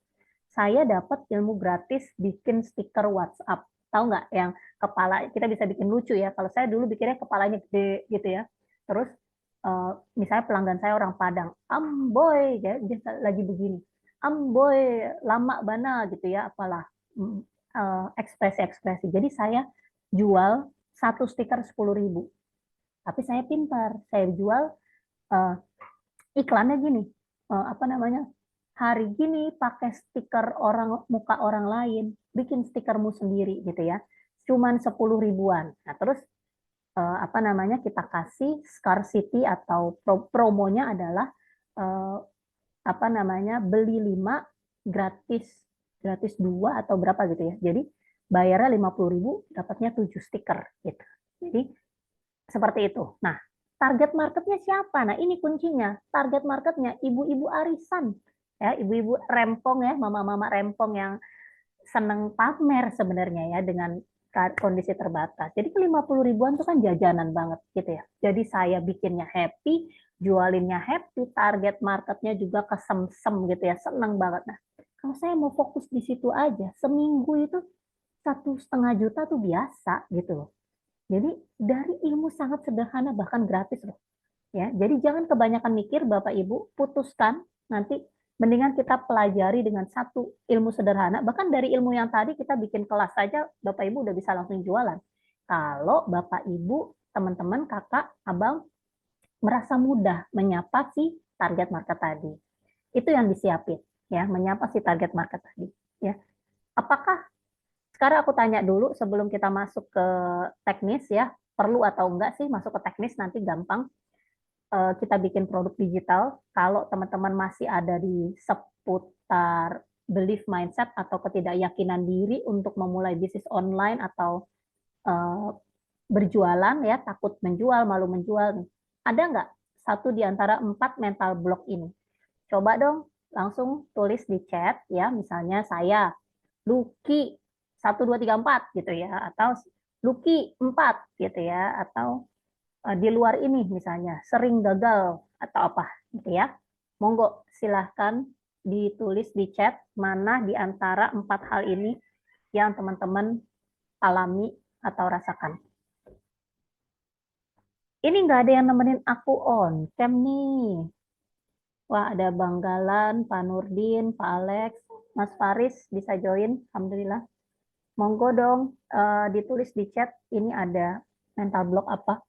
saya dapat ilmu gratis bikin stiker WhatsApp. Tahu nggak yang kepala, kita bisa bikin lucu ya. Kalau saya dulu bikinnya kepalanya gede gitu ya. Terus misalnya pelanggan saya orang Padang, amboy, ya, dia lagi begini. Amboy, lama bana gitu ya, apalah. Ekspresi-ekspresi. Jadi saya jual satu stiker 10.000. Tapi saya pintar, saya jual uh, iklannya gini, apa namanya, hari gini pakai stiker orang muka orang lain, bikin stikermu sendiri gitu ya, cuman 10.000-an. Nah terus apa namanya kita kasih scarcity atau promonya adalah apa namanya beli 5 gratis gratis 2 atau berapa gitu ya. Jadi bayarnya 50.000 dapatnya 7 stiker gitu. Jadi seperti itu. Nah, target marketnya siapa? Nah, ini kuncinya. Target marketnya ibu-ibu arisan. Ya, ibu-ibu rempong ya, mama-mama rempong yang seneng pamer sebenarnya ya dengan kondisi terbatas. Jadi 50.000-an itu kan jajanan banget gitu ya. Jadi saya bikinnya happy, jualinnya happy, target marketnya juga kesemsem gitu ya, seneng banget. Nah, kalau saya mau fokus di situ aja, seminggu itu 1,5 juta tuh biasa gitu loh. Jadi dari ilmu sangat sederhana bahkan gratis loh. Ya, jadi jangan kebanyakan mikir Bapak Ibu, putuskan nanti mendingan kita pelajari dengan satu ilmu sederhana. Bahkan dari ilmu yang tadi kita bikin kelas saja Bapak Ibu udah bisa langsung jualan. Kalau Bapak Ibu, teman-teman, kakak, abang merasa mudah menyapa si target market tadi. Itu yang disiapin ya, menyapa si target market tadi ya. Apakah sekarang aku tanya dulu sebelum kita masuk ke teknis ya, perlu atau enggak sih masuk ke teknis, nanti gampang kita bikin produk digital. Kalau teman-teman masih ada di seputar belief mindset atau ketidakyakinan diri untuk memulai bisnis online atau berjualan ya, takut menjual, malu menjual, ada nggak satu di antara 4 mental block ini? Coba dong langsung tulis di chat ya, misalnya saya Lucky 1, 2, 3, 4 gitu ya, atau Lucky 4 gitu ya, atau di luar ini misalnya sering gagal atau apa gitu ya. Monggo silahkan ditulis di chat mana di antara 4 hal ini yang teman-teman alami atau rasakan. Ini nggak ada yang nemenin aku on cam nih. Wah, ada Bang Galan, Pak Nurdin, Pak Alex, Mas Faris bisa join, alhamdulillah. Monggo dong ditulis di chat ini ada Mental block apa?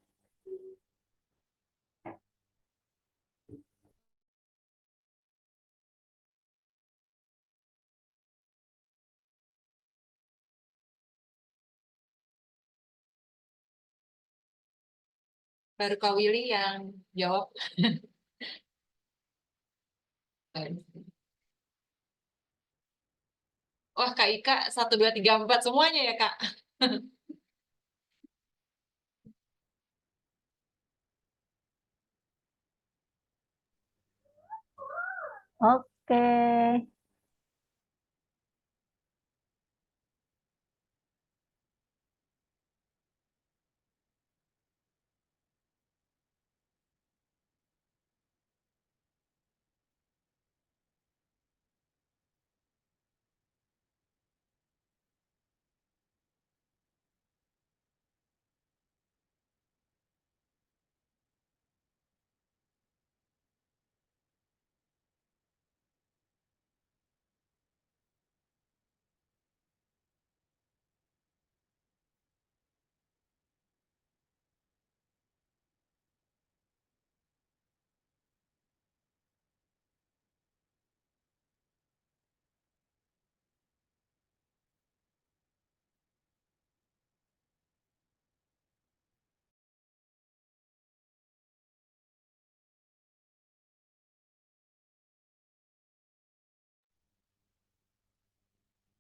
Baru Kak Willy yang jawab. Wah, Kak Ika 1, 2, 3, 4 semuanya ya, Kak. Oke.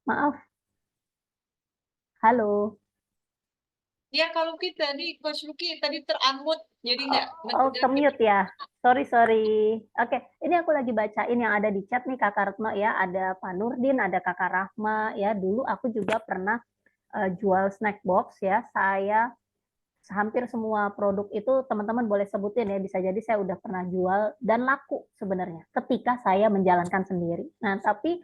Maaf. Halo. Ya, kalau kita nih, Coach Luki tadi terunmute, jadi nggak Oh, mendengar. ke-mute ya. Sorry, sorry. Oke, ini aku lagi bacain yang ada di chat nih Kakak Retno ya. Ada Pak Nurdin, ada Kakak Rahma ya. Dulu aku juga pernah jual snack box ya. Saya hampir semua produk itu teman-teman boleh sebutin ya. Bisa jadi saya udah pernah jual dan laku sebenarnya ketika saya menjalankan sendiri. Nah, tapi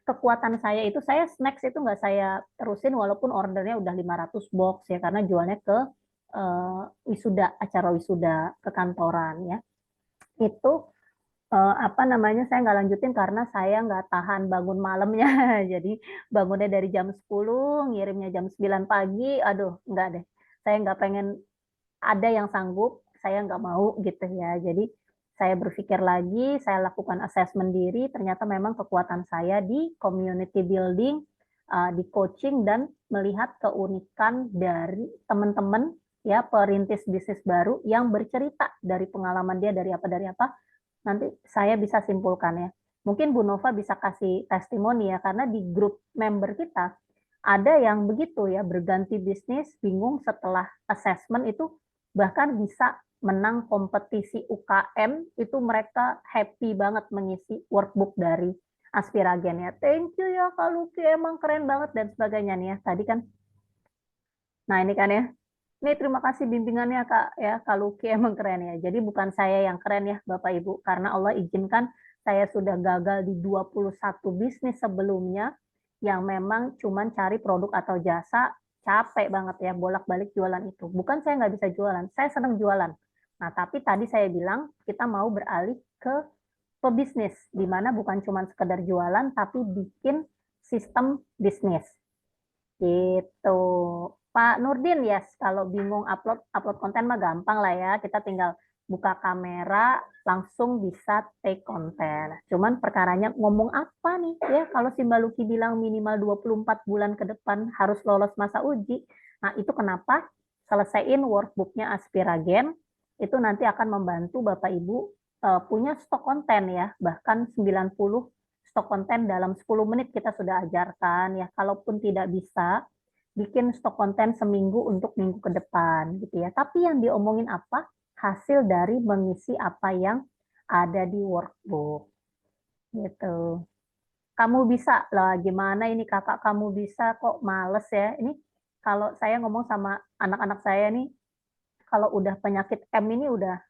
kekuatan saya itu saya snacks itu nggak saya terusin walaupun ordernya udah 500 box ya karena jualnya ke wisuda, acara wisuda ke kantoran ya. Itu apa namanya saya nggak lanjutin karena saya nggak tahan bangun malamnya. Jadi bangunnya dari jam 10, ngirimnya jam 9 pagi. Aduh, nggak deh. Saya nggak pengen ada yang sanggup, saya nggak mau gitu ya. Jadi saya berpikir lagi, saya lakukan assessment diri, ternyata memang kekuatan saya di community building, di coaching, dan melihat keunikan dari teman-teman ya perintis bisnis baru yang bercerita dari pengalaman dia dari apa, nanti saya bisa simpulkan ya. Mungkin Bu Nova bisa kasih testimoni ya, karena di grup member kita ada yang begitu ya, berganti bisnis, bingung setelah assessment itu, bahkan bisa menang kompetisi UKM, itu mereka happy banget mengisi workbook dari Aspiragen ya. Thank you ya Kak Luki, emang keren banget dan sebagainya nih ya. Tadi kan, nah ini kan ya, ini terima kasih bimbingannya Kak ya, Kak Luki emang keren ya. Jadi bukan saya yang keren ya Bapak Ibu, karena Allah izinkan saya sudah gagal di 21 bisnis sebelumnya yang memang cuman cari produk atau jasa, capek banget ya bolak-balik jualan itu. Bukan saya nggak bisa jualan, saya senang jualan. Nah, tapi tadi saya bilang kita mau beralih ke pebisnis, di mana bukan cuma sekedar jualan, tapi bikin sistem bisnis. Gitu. Pak Nurdin, ya, kalau bingung upload upload konten mah gampang lah ya. Kita tinggal buka kamera, langsung bisa take konten. Cuman perkaranya ngomong apa nih ya? Kalau si Mbak Luki bilang minimal 24 bulan ke depan harus lolos masa uji. Nah, itu kenapa selesaiin workbooknya Aspiragen, itu nanti akan membantu Bapak Ibu punya stok konten ya, bahkan 90 stok konten dalam 10 menit kita sudah ajarkan ya. Kalaupun tidak bisa, bikin stok konten seminggu untuk minggu ke depan gitu ya. Tapi yang diomongin apa? Hasil dari mengisi apa yang ada di workbook gitu. Kamu bisa lah, gimana ini kakak kamu bisa kok males ya. Ini kalau saya ngomong sama anak-anak saya nih, kalau udah penyakit M ini udah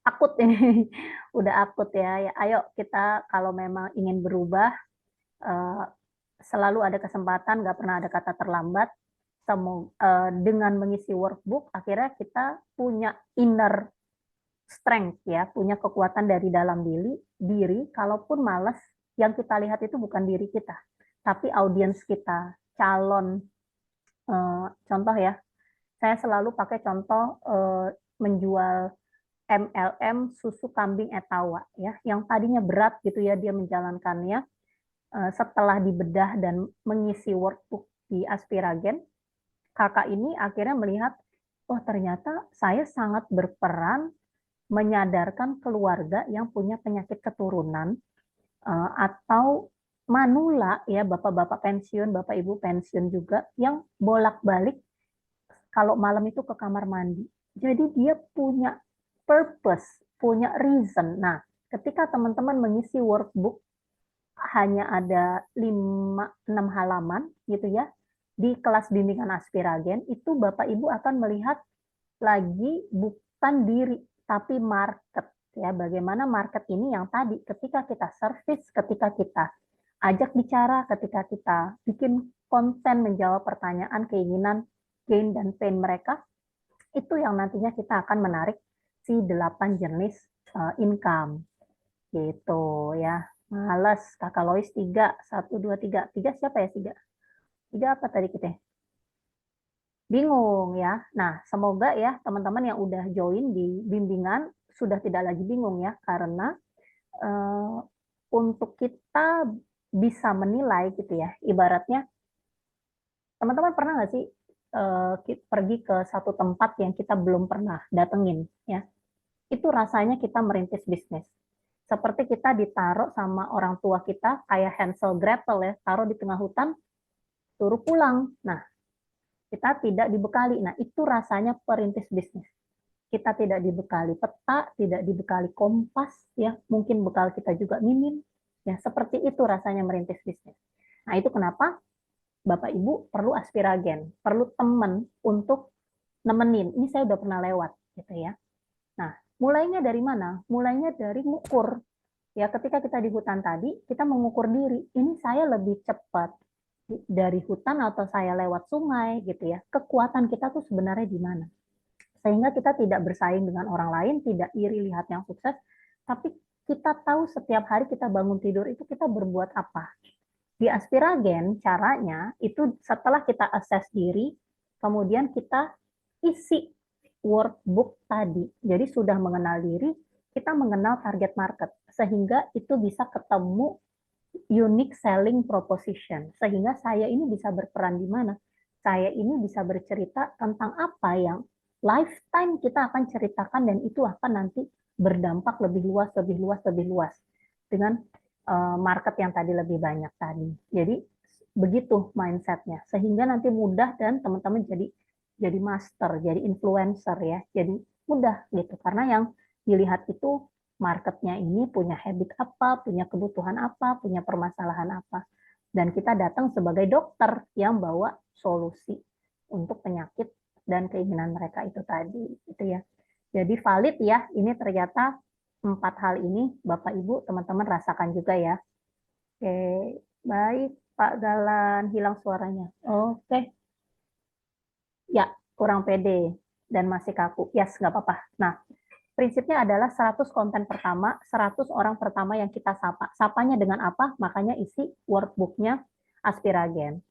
akut ini, udah akut ya. Ya, ayo kita kalau memang ingin berubah, eh, selalu ada kesempatan, nggak pernah ada kata terlambat. Dengan mengisi workbook, akhirnya kita punya inner strength ya, punya kekuatan dari dalam diri, kalaupun malas, yang kita lihat itu bukan diri kita, tapi audiens kita, calon, contoh ya, Saya selalu pakai contoh menjual MLM susu kambing etawa ya, yang tadinya berat gitu ya dia menjalankannya, setelah dibedah dan mengisi workbook di Aspiragen, kakak ini akhirnya melihat, oh ternyata saya sangat berperan menyadarkan keluarga yang punya penyakit keturunan atau manula ya, bapak-bapak pensiun, bapak ibu pensiun juga yang bolak-balik kalau malam itu ke kamar mandi. Jadi dia punya purpose, punya reason. Nah, ketika teman-teman mengisi workbook hanya ada 5-6 halaman gitu ya, di kelas bimbingan Aspiragen, itu Bapak Ibu akan melihat lagi bukan diri, tapi market. Ya, bagaimana market ini yang tadi ketika kita service, ketika kita ajak bicara, ketika kita bikin konten menjawab pertanyaan, keinginan, gain, dan pain mereka, itu yang nantinya kita akan menarik si 8 jenis income. Gitu ya. Males, kakak Lois 3, 1, 2, 3. 3 siapa ya 3? 3 apa tadi kita? Bingung ya. Nah, semoga ya teman-teman yang udah join di bimbingan sudah tidak lagi bingung ya, karena eh, untuk kita bisa menilai gitu ya, ibaratnya teman-teman pernah nggak sih pergi ke satu tempat yang kita belum pernah datengin ya? Itu rasanya kita merintis bisnis. Seperti kita ditaruh sama orang tua kita kayak Hansel Gretel ya, taruh di tengah hutan, suruh pulang. Nah, kita tidak dibekali. Nah, itu rasanya perintis bisnis. Kita tidak dibekali peta, tidak dibekali kompas, ya mungkin bekal kita juga minim. Ya, seperti itu rasanya merintis bisnis. Nah, itu kenapa Bapak Ibu perlu Aspiragen, perlu teman untuk nemenin. Ini saya udah pernah lewat, gitu ya. Nah, mulainya dari mana? Mulainya dari ngukur. Ya, ketika kita di hutan tadi, kita mengukur diri. Ini saya lebih cepat dari hutan atau saya lewat sungai, gitu ya. Kekuatan kita tuh sebenarnya di mana? Sehingga kita tidak bersaing dengan orang lain, tidak iri lihat yang sukses, tapi kita tahu setiap hari kita bangun tidur itu kita berbuat apa. Di Aspiragen caranya itu setelah kita assess diri, kemudian kita isi workbook tadi. Jadi sudah mengenal diri, kita mengenal target market sehingga itu bisa ketemu unique selling proposition. Sehingga saya ini bisa berperan di mana? Saya ini bisa bercerita tentang apa yang lifetime kita akan ceritakan dan itu akan nanti berdampak lebih luas, lebih luas, lebih luas dengan market yang tadi lebih banyak tadi. Jadi begitu mindsetnya sehingga nanti mudah dan teman-teman jadi master, jadi influencer ya, jadi mudah gitu karena yang dilihat itu marketnya ini punya habit apa, punya kebutuhan apa, punya permasalahan apa, dan kita datang sebagai dokter yang bawa solusi untuk penyakit dan keinginan mereka itu tadi, gitu ya. Jadi valid ya, ini ternyata 4 hal ini Bapak Ibu teman-teman rasakan juga ya. Oke, baik Pak Galan, hilang suaranya. Oke, ya kurang pede dan masih kaku. Yes, nggak apa-apa. Nah, prinsipnya adalah 100 konten pertama, 100 orang pertama yang kita sapa. Sapanya dengan apa? Makanya isi workbooknya Aspiragen.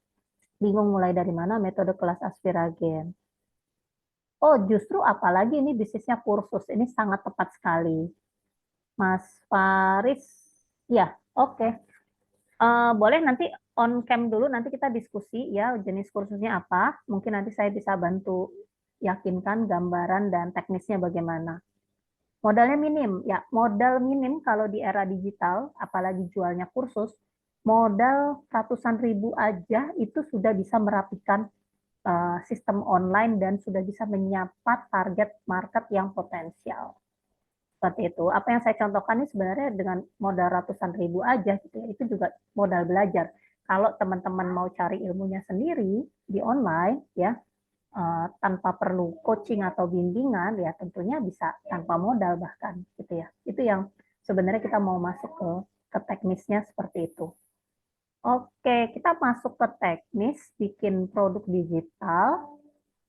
Bingung mulai dari mana metode kelas Aspiragen. Oh, justru apalagi ini bisnisnya kursus. Ini sangat tepat sekali. Mas Faris, ya, oke. Boleh nanti on cam dulu, nanti kita diskusi ya jenis kursusnya apa. Mungkin nanti saya bisa bantu yakinkan gambaran dan teknisnya bagaimana. Modalnya minim, ya modal minim kalau di era digital, apalagi jualnya kursus, modal ratusan ribu aja itu sudah bisa merapikan sistem online dan sudah bisa menyapa target market yang potensial. Seperti itu. Apa yang saya contohkan ini sebenarnya dengan modal ratusan ribu aja gitu ya, itu juga modal belajar. Kalau teman-teman mau cari ilmunya sendiri di online ya, tanpa perlu coaching atau bimbingan ya tentunya bisa tanpa modal bahkan gitu ya. Itu yang sebenarnya kita mau masuk ke teknisnya seperti itu. Oke, kita masuk ke teknis bikin produk digital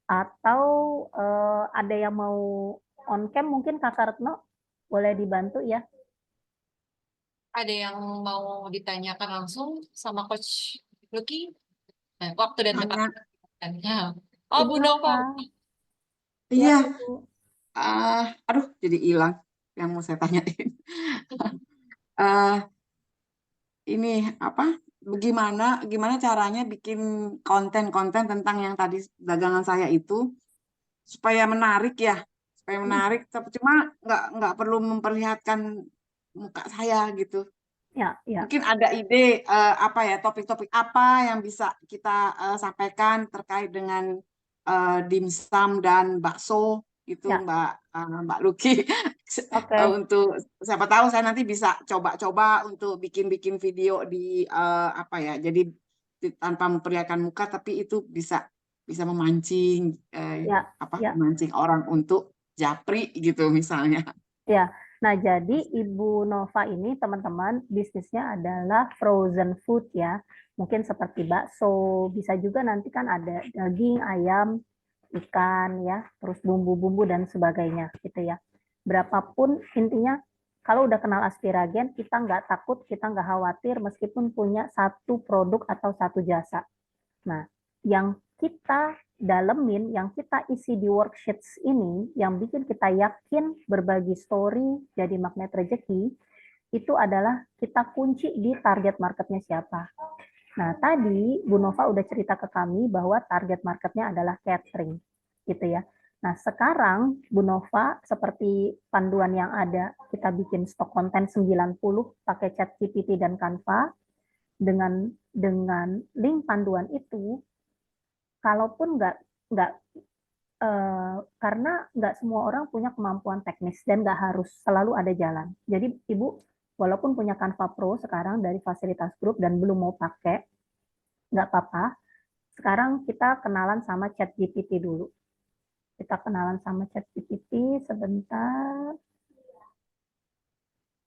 atau ada yang mau on cam mungkin Kakak Retno boleh dibantu ya. Ada yang mau ditanyakan langsung sama Coach Lucky? Nah, waktu dan tempat. Ada. Oh, Ibu Bu Nova. Nova. Ya, Iya, Ibu. aduh jadi hilang yang mau saya tanyain. Eh, ini apa? Gimana caranya bikin konten-konten tentang yang tadi dagangan saya itu supaya menarik ya, supaya menarik. Cuma nggak perlu memperlihatkan muka saya gitu. Ya, ya. Mungkin ada ide apa ya topik-topik apa yang bisa kita sampaikan terkait dengan dimsum dan bakso gitu Ya, Mbak Luki. oke. Untuk siapa tahu saya nanti bisa coba-coba untuk bikin-bikin video di apa ya. Jadi tanpa memperlihatkan muka tapi itu bisa bisa memancing Ya, apa ya. memancing orang untuk japri gitu misalnya. Ya, nah jadi Ibu Nova ini teman-teman bisnisnya adalah frozen food ya. Mungkin seperti bakso, bisa juga nanti kan ada daging, ayam, ikan ya, terus bumbu-bumbu dan sebagainya gitu ya. Berapapun intinya kalau udah kenal Aspiragen, kita nggak takut, kita nggak khawatir meskipun punya satu produk atau satu jasa. Nah, yang kita dalemin, yang kita isi di worksheets ini, yang bikin kita yakin berbagi story jadi magnet rezeki, itu adalah kita kunci di target marketnya siapa. Nah, tadi Bu Nova udah cerita ke kami bahwa target marketnya adalah catering, gitu ya. Nah, sekarang Bu Nova, seperti panduan yang ada, kita bikin stok konten 90 pakai ChatGPT dan Canva, dengan link panduan itu, kalaupun nggak karena nggak semua orang punya kemampuan teknis dan nggak harus selalu ada jalan. Jadi Ibu walaupun punya Canva Pro sekarang dari fasilitas grup dan belum mau pakai, nggak apa-apa. Sekarang kita kenalan sama ChatGPT dulu. Kita kenalan sama ChatGPT sebentar.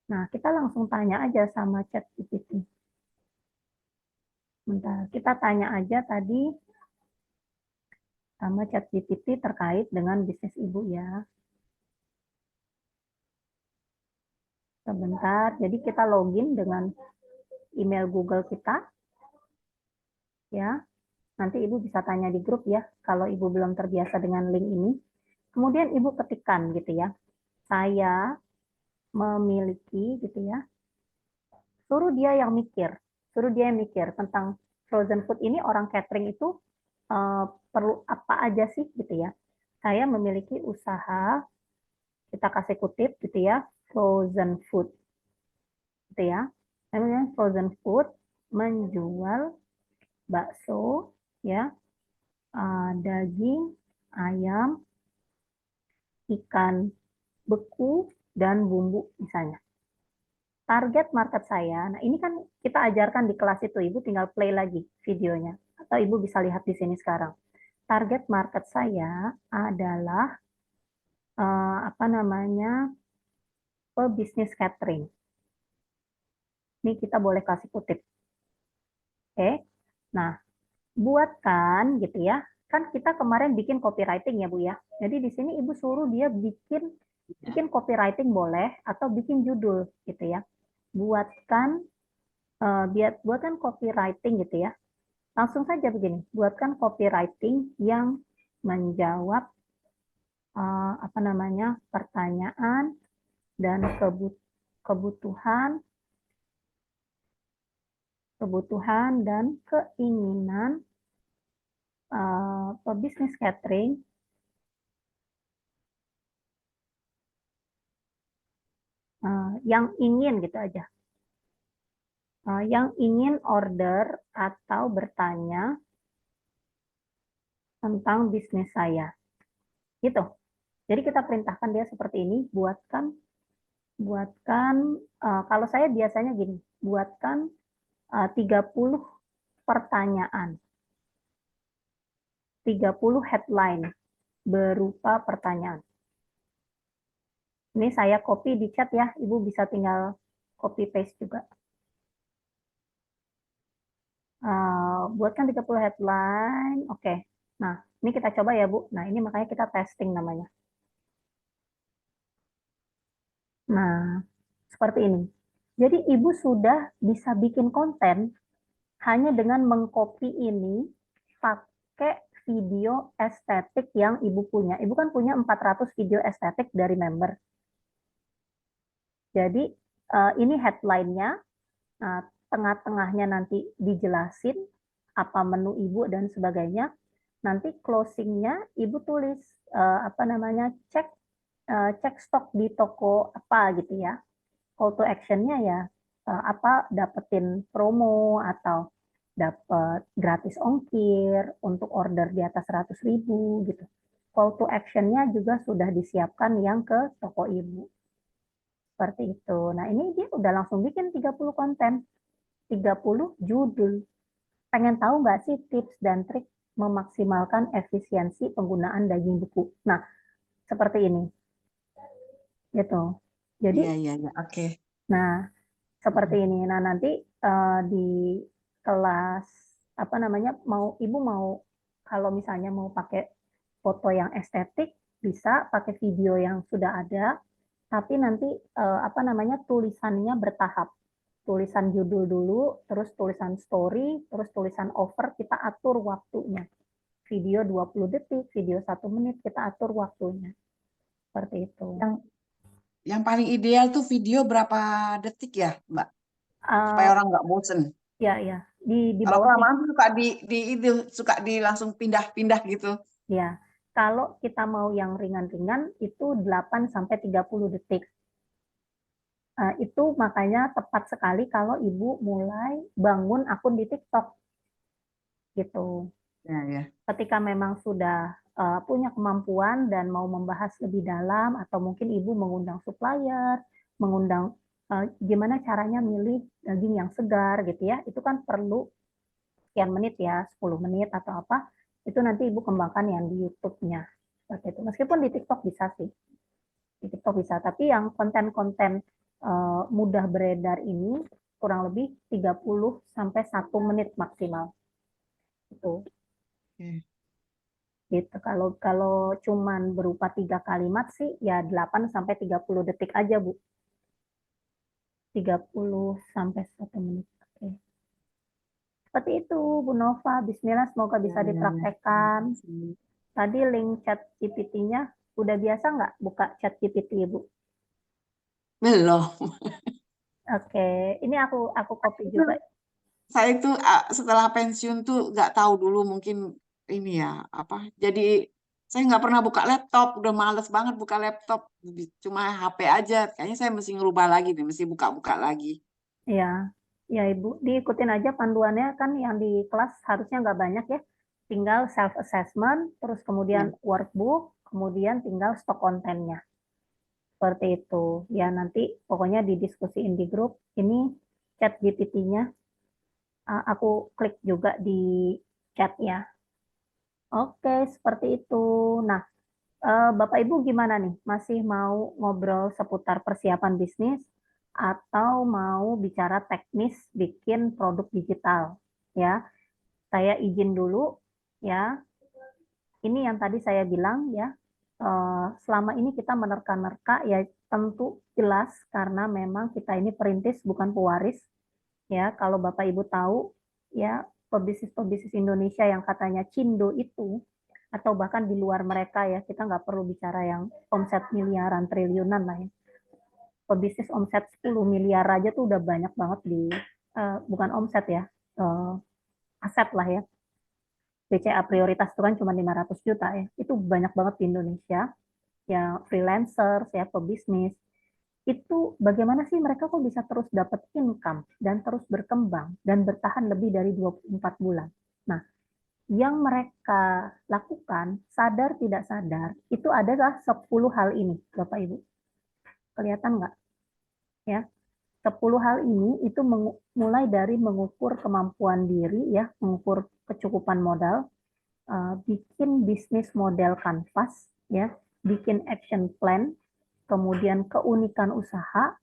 Nah, kita langsung tanya aja sama ChatGPT. Bentar, kita tanya aja tadi sama ChatGPT terkait dengan bisnis Ibu ya. Sebentar, jadi kita login dengan email Google kita, ya. Nanti Ibu bisa tanya di grup ya, kalau Ibu belum terbiasa dengan link ini. Kemudian Ibu ketikkan gitu ya, saya memiliki gitu ya, suruh dia yang mikir tentang frozen food ini, orang catering itu perlu apa aja sih gitu ya. Saya memiliki usaha, kita kasih kutip gitu ya, frozen food gitu ya. Namanya frozen food menjual bakso ya, daging, ayam, ikan beku dan bumbu misalnya. Target market saya, nah ini kan kita ajarkan di kelas itu, Ibu tinggal play lagi videonya atau Ibu bisa lihat di sini sekarang. Target market saya adalah apa namanya? Pebisnis catering. Ini kita boleh kasih kutip. Oke. Nah, buatkan gitu ya. Kan kita kemarin bikin copywriting ya Bu ya. Jadi di sini Ibu suruh dia bikin copywriting boleh atau bikin judul gitu ya. Buatkan copywriting gitu ya. Langsung saja begini, buatkan copywriting yang menjawab apa namanya pertanyaan dan kebutuhan dan keinginan pebisnis catering yang ingin gitu aja, yang ingin order atau bertanya tentang bisnis saya, gitu. Jadi kita perintahkan dia seperti ini, buatkan kalau saya biasanya gini, buatkan 30 pertanyaan, 30 headline berupa pertanyaan. Ini saya copy di chat ya, Ibu bisa tinggal copy paste juga. Buatkan 30 headline, oke. Nah, ini kita coba ya Bu. Nah, ini makanya kita testing namanya. Nah, seperti ini. Jadi Ibu sudah bisa bikin konten hanya dengan mengcopy ini pakai video estetik yang Ibu punya. Ibu kan punya 400 video estetik dari member. Jadi ini headline-nya, tengah-tengahnya nanti dijelasin apa menu Ibu dan sebagainya. Nanti closing-nya Ibu tulis cek stok di toko apa gitu ya. Call to action-nya ya dapetin promo atau dapat gratis ongkir untuk order di atas 100.000 gitu. Call to action-nya juga sudah disiapkan yang ke toko Ibu. Seperti itu. Nah, ini dia udah langsung bikin 30 konten, 30 judul. Pengen tahu nggak sih tips dan trik memaksimalkan efisiensi penggunaan daging buku? Nah, seperti ini. Gitu. Jadi, Iya, oke. nah, seperti ini. Nah, nanti di kelas Ibu mau kalau misalnya mau pakai foto yang estetik bisa pakai video yang sudah ada, tapi nanti tulisannya bertahap. Tulisan judul dulu, terus tulisan story, terus tulisan over, kita atur waktunya. Video 20 detik, video 1 menit, kita atur waktunya. Seperti itu. Yang paling ideal tuh video berapa detik ya, Mbak? Supaya orang nggak bosen. Ya. Di Kalau bawah kelamaan suka di langsung pindah-pindah gitu. ya. Kalau kita mau yang ringan-ringan itu 8 sampai 30 detik. Itu makanya tepat sekali kalau Ibu mulai bangun akun di TikTok. Gitu. Ya. Ketika memang sudah punya kemampuan dan mau membahas lebih dalam atau mungkin Ibu mengundang supplier, mengundang gimana caranya milih daging yang segar gitu ya. Itu kan perlu sekian menit ya, 10 menit atau apa. Itu nanti Ibu kembangkan yang di YouTube-nya. Seperti itu. Meskipun di TikTok bisa sih. Di TikTok bisa, tapi yang konten-konten mudah beredar ini kurang lebih 30 sampai 1 menit maksimal. Itu. Gitu. Kalau cuman berupa 3 kalimat sih ya 8 sampai 30 detik aja, Bu. 30 sampai 1 menit. Oke. Seperti itu, Bu Nova. Bismillah, semoga bisa dipraktekkan. Tadi link chat GPT-nya udah biasa nggak buka chat GPT, Bu? Belum. Oke, ini aku copy juga. Saya itu setelah pensiun tuh nggak tahu dulu mungkin ini ya jadi saya nggak pernah buka laptop, udah males banget buka laptop, cuma HP aja. Kayaknya saya mesti ngerubah lagi nih, mesti buka-buka lagi. Ya, Ibu, diikutin aja panduannya kan yang di kelas harusnya nggak banyak ya. Tinggal self-assessment, terus kemudian workbook, kemudian tinggal stok kontennya. Seperti itu. Ya, nanti pokoknya didiskusiin di grup. Ini chat GPT-nya. Aku klik juga di chat ya. Oke, seperti itu. Nah, Bapak Ibu gimana nih? Masih mau ngobrol seputar persiapan bisnis atau mau bicara teknis bikin produk digital? Ya, saya izin dulu ya. Ini yang tadi saya bilang ya. Selama ini kita menerka-nerka ya tentu jelas karena memang kita ini perintis bukan pewaris. Ya, kalau Bapak Ibu tahu ya pebisnis-pebisnis Indonesia yang katanya Cindo itu atau bahkan di luar mereka ya, kita nggak perlu bicara yang omset miliaran triliunan lah ya. Pebisnis omset 10 miliar aja tuh udah banyak banget bukan omset ya, aset lah ya. BCA prioritas itu kan cuma 500 juta ya. Itu banyak banget di Indonesia. Ya freelancer, ya pebisnis. Itu bagaimana sih mereka kok bisa terus dapat income dan terus berkembang dan bertahan lebih dari 24 bulan. Nah, yang mereka lakukan sadar tidak sadar itu adalah 10 hal ini, Bapak Ibu. Kelihatan nggak? Ya, 10 hal ini itu mulai dari mengukur kemampuan diri ya, mengukur kecukupan modal, bikin bisnis model kanvas ya, bikin action plan, kemudian keunikan usaha,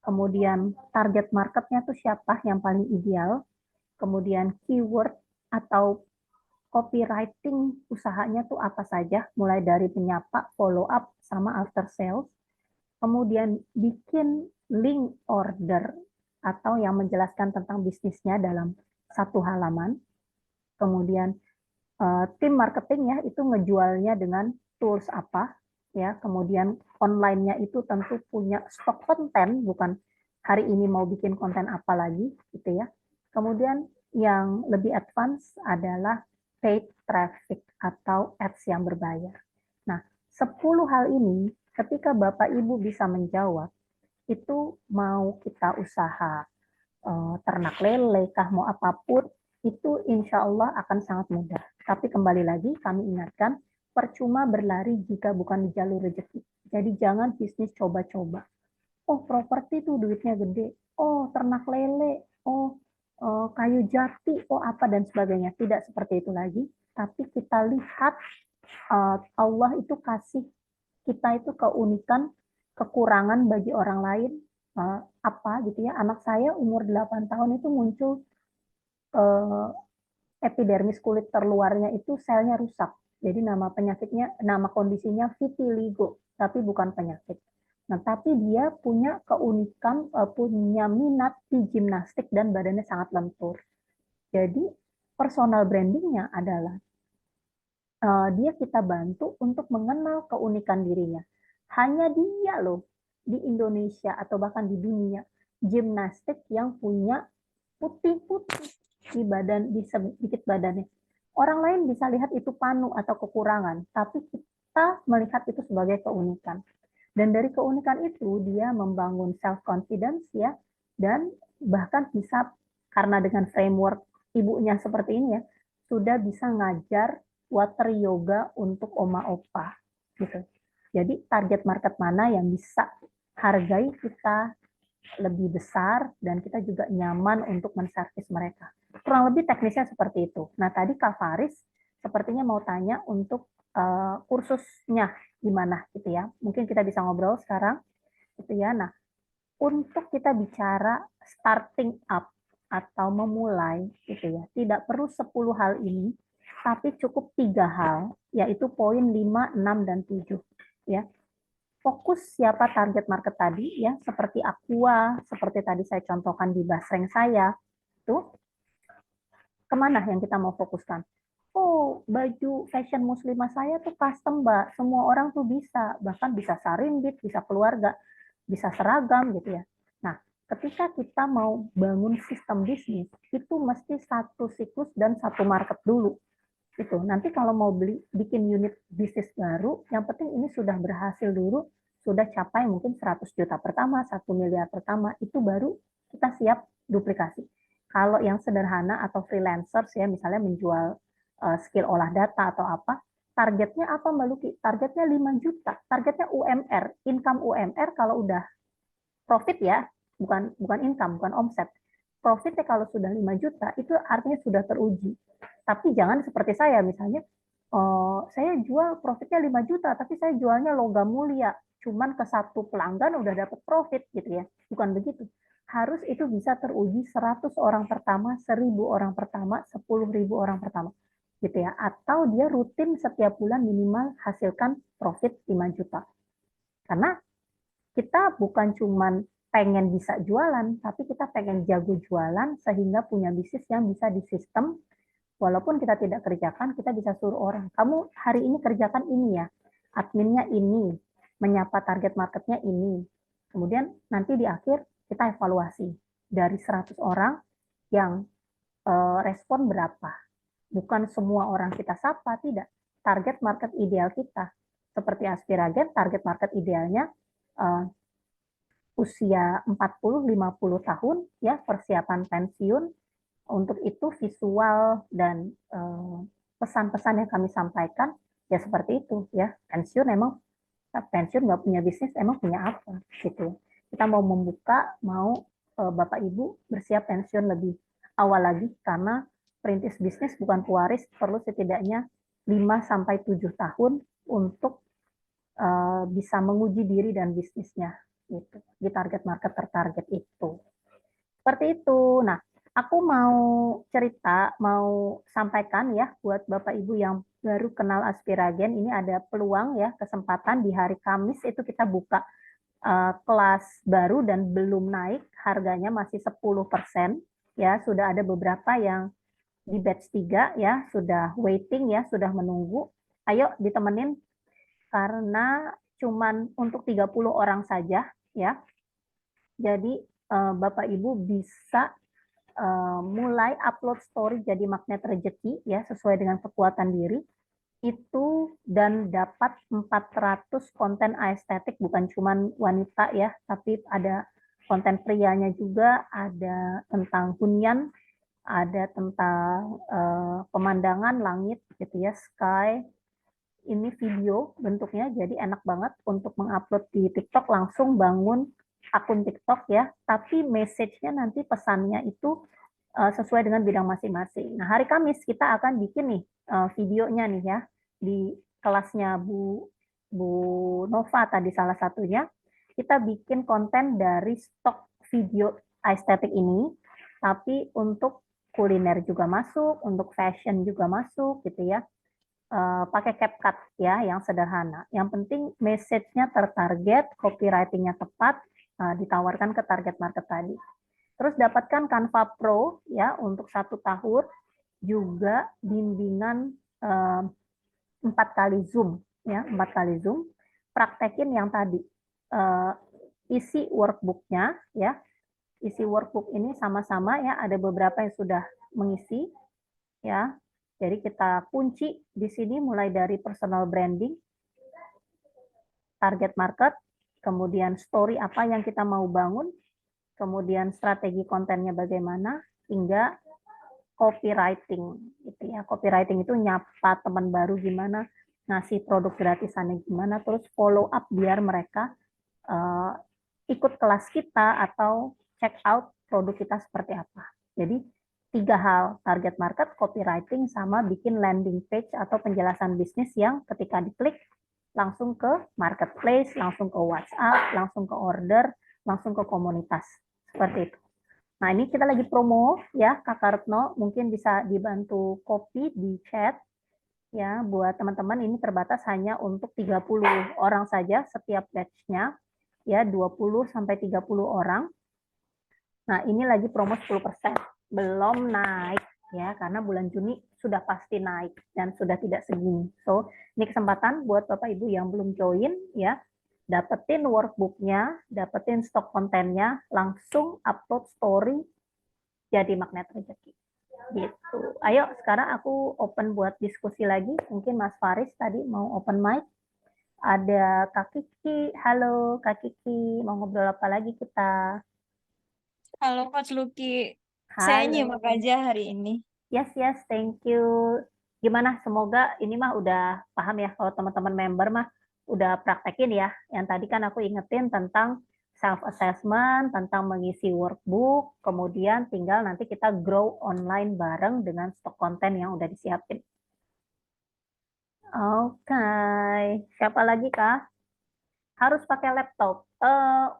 kemudian target marketnya tuh siapa yang paling ideal, kemudian keyword atau copywriting usahanya tuh apa saja, mulai dari penyapa, follow up, sama after sales, kemudian bikin link order atau yang menjelaskan tentang bisnisnya dalam satu halaman, kemudian tim marketing ya itu ngejualnya dengan tools apa ya, kemudian online-nya itu tentu punya stok konten, bukan hari ini mau bikin konten apa lagi gitu ya. Kemudian yang lebih advance adalah paid traffic atau ads yang berbayar. Nah, 10 hal ini ketika Bapak Ibu bisa menjawab, itu mau kita usaha ternak lele kah mau apapun, itu insya Allah akan sangat mudah. Tapi kembali lagi kami ingatkan, percuma berlari jika bukan di jalur rezeki. Jadi jangan bisnis coba-coba. Oh, properti tuh duitnya gede. Oh, ternak lele. Oh, kayu jati. Oh, apa dan sebagainya. Tidak seperti itu lagi. Tapi kita lihat Allah itu kasih kita itu keunikan, kekurangan bagi orang lain. Apa gitu ya. Anak saya umur 8 tahun itu muncul epidermis kulit terluarnya itu selnya rusak. Jadi nama kondisinya vitiligo, tapi bukan penyakit. Nah, tapi dia punya keunikan, punya minat di gimnastik dan badannya sangat lentur. Jadi personal brandingnya adalah dia kita bantu untuk mengenal keunikan dirinya. Hanya dia loh di Indonesia atau bahkan di dunia gimnastik yang punya putih-putih di badan, di sedikit badannya. Orang lain bisa lihat itu panu atau kekurangan, tapi kita melihat itu sebagai keunikan. Dan dari keunikan itu dia membangun self confidence ya, dan bahkan bisa karena dengan framework ibunya seperti ini ya, sudah bisa ngajar water yoga untuk oma opa gitu. Jadi target market mana yang bisa hargai kita lebih besar dan kita juga nyaman untuk menservis mereka. Kurang lebih teknisnya seperti itu. Nah, tadi Kak Faris sepertinya mau tanya untuk kursusnya gimana gitu ya. Mungkin kita bisa ngobrol sekarang gitu ya. Nah, untuk kita bicara starting up atau memulai gitu ya, tidak perlu 10 hal ini, tapi cukup 3 hal, yaitu poin 5, 6, dan 7 ya. Fokus siapa target market tadi ya, seperti Aqua, seperti tadi saya contohkan di basreng saya, tuh kemana yang kita mau fokuskan? Oh, baju fashion muslimah saya tuh custom, Mbak. Semua orang tuh bisa, bahkan bisa sarimbit, bisa keluarga, bisa seragam gitu ya. Nah, ketika kita mau bangun sistem bisnis, itu mesti satu siklus dan satu market dulu. Itu nanti kalau mau bikin unit bisnis baru, yang penting ini sudah berhasil dulu, sudah capai mungkin 100 juta pertama, 1 miliar pertama, itu baru kita siap duplikasi. Kalau yang sederhana atau freelancers ya, misalnya menjual skill olah data atau apa, targetnya apa Mbak Luki? Targetnya 5 juta, targetnya UMR, income UMR kalau udah profit ya, bukan income, bukan omset. Profitnya kalau sudah 5 juta, itu artinya sudah teruji. Tapi jangan seperti saya, misalnya, saya jual profitnya 5 juta, tapi saya jualnya logam mulia, cuman ke satu pelanggan udah dapat profit gitu ya. Bukan begitu. Harus itu bisa teruji 100 orang pertama, 1000 orang pertama, 10.000 orang pertama. Gitu ya. Atau dia rutin setiap bulan minimal hasilkan profit 5 juta. Karena kita bukan cuman pengen bisa jualan, tapi kita pengen jago jualan sehingga punya bisnis yang bisa di sistem. Walaupun kita tidak kerjakan, kita bisa suruh orang, kamu hari ini kerjakan ini ya, adminnya ini, menyapa target marketnya ini. Kemudian nanti di akhir kita evaluasi dari 100 orang yang respon berapa. Bukan semua orang kita sapa, tidak. Target market ideal kita, seperti Aspiragen, target market idealnya usia 40-50 tahun, ya persiapan pensiun. Untuk itu visual dan pesan-pesan yang kami sampaikan ya seperti itu ya. Pensiun nggak punya bisnis, emang punya apa gitu. Kita mau membuka, mau Bapak Ibu bersiap pensiun lebih awal lagi, karena perintis bisnis bukan pewaris, perlu setidaknya 5-7 tahun untuk bisa menguji diri dan bisnisnya gitu, di target market tertarget itu. Seperti itu. Nah, aku mau cerita, mau sampaikan ya buat Bapak Ibu yang baru kenal Aspiragen, ini ada peluang ya, kesempatan di hari Kamis itu kita buka kelas baru dan belum naik, harganya masih 10%, ya sudah ada beberapa yang di batch 3 ya, sudah waiting ya, sudah menunggu. Ayo ditemenin karena cuman untuk 30 orang saja ya. Jadi Bapak Ibu bisa mulai upload story jadi magnet rezeki ya, sesuai dengan kekuatan diri itu, dan dapat 400 konten estetik, bukan cuman wanita ya, tapi ada konten prianya juga, ada tentang hunian, ada tentang pemandangan langit gitu ya, sky. Ini video bentuknya, jadi enak banget untuk mengupload di TikTok, langsung bangun akun TikTok ya, tapi message-nya nanti pesannya itu sesuai dengan bidang masing-masing. Nah, hari Kamis kita akan bikin nih videonya nih ya, di kelasnya Bu Nova tadi salah satunya. Kita bikin konten dari stok video estetik ini, tapi untuk kuliner juga masuk, untuk fashion juga masuk gitu ya. Pakai CapCut ya, yang sederhana. Yang penting message-nya tertarget, copywriting-nya tepat, ditawarkan ke target market tadi. Terus dapatkan Canva Pro ya untuk 1 tahun, juga bimbingan 4 kali Zoom ya, 4 kali Zoom. Praktekin yang tadi, isi workbook-nya ya. Isi workbook ini sama-sama ya, ada beberapa yang sudah mengisi ya. Jadi kita kunci di sini mulai dari personal branding, target market, kemudian story apa yang kita mau bangun, kemudian strategi kontennya bagaimana, hingga copywriting gitu ya. Copywriting itu nyapa teman baru gimana, ngasih produk gratisannya gimana, terus follow up biar mereka ikut kelas kita atau check out produk kita seperti apa. Jadi 3 hal, target market, copywriting, sama bikin landing page atau penjelasan bisnis yang ketika diklik langsung ke marketplace, langsung ke WhatsApp, langsung ke order, langsung ke komunitas. Seperti itu. Nah, ini kita lagi promo ya, Kakak Retno, mungkin bisa dibantu copy di chat ya, buat teman-teman. Ini terbatas hanya untuk 30 orang saja setiap batch-nya ya, 20 sampai 30 orang. Nah, ini lagi promo 10%. Belum naik ya, karena bulan Juni sudah pasti naik dan sudah tidak segini. So, ini kesempatan buat Bapak Ibu yang belum join ya, dapetin workbook-nya, dapetin stok kontennya, langsung upload story jadi magnet rezeki. Gitu. Ayo sekarang aku open buat diskusi lagi. Mungkin Mas Faris tadi mau open mic. Ada Kak Kiki. Halo Kak Kiki, mau ngobrol apa lagi kita? Halo Coach Lucky, saya Halo. nyimak aja hari ini. Yes, thank you. Gimana? Semoga ini mah udah paham ya, kalau teman-teman member mah udah praktekin ya. Yang tadi kan aku ingetin tentang self-assessment, tentang mengisi workbook, kemudian tinggal nanti kita grow online bareng dengan stok konten yang udah disiapin. Oke, siapa lagi Kak? Harus pakai laptop.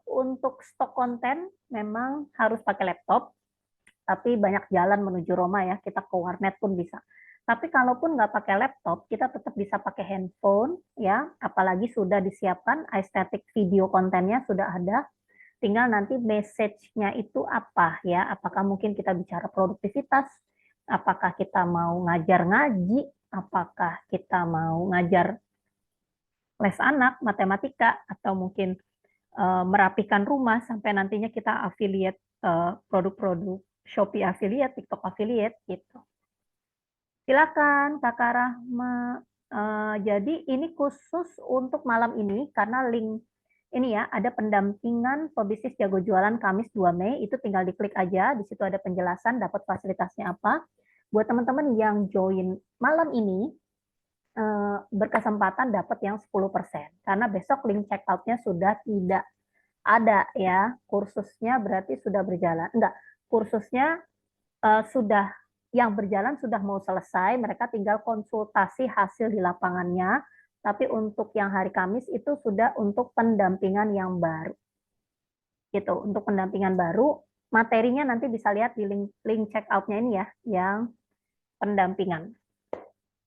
Untuk stok konten memang harus pakai laptop, tapi banyak jalan menuju Roma ya, kita ke warnet pun bisa. Tapi kalaupun nggak pakai laptop, kita tetap bisa pakai handphone ya, apalagi sudah disiapkan estetik video kontennya sudah ada, tinggal nanti message-nya itu apa ya, apakah mungkin kita bicara produktivitas, apakah kita mau ngajar ngaji, apakah kita mau ngajar les anak, matematika, atau mungkin merapikan rumah sampai nantinya kita affiliate produk-produk Shopee affiliate, TikTok affiliate gitu. Silakan Kakak Rahma. Jadi ini khusus untuk malam ini karena link ini ya, ada pendampingan pebisnis jago jualan Kamis 2 Mei, itu tinggal diklik aja, di situ ada penjelasan dapat fasilitasnya apa. Buat teman-teman yang join malam ini berkesempatan dapat yang 10%, karena besok link check out-nya sudah tidak ada ya, kursusnya berarti sudah berjalan. Enggak, kursusnya sudah yang berjalan sudah mau selesai, mereka tinggal konsultasi hasil di lapangannya, tapi untuk yang hari Kamis itu sudah untuk pendampingan yang baru. Gitu, untuk pendampingan baru, materinya nanti bisa lihat di link check out-nya ini ya, yang pendampingan.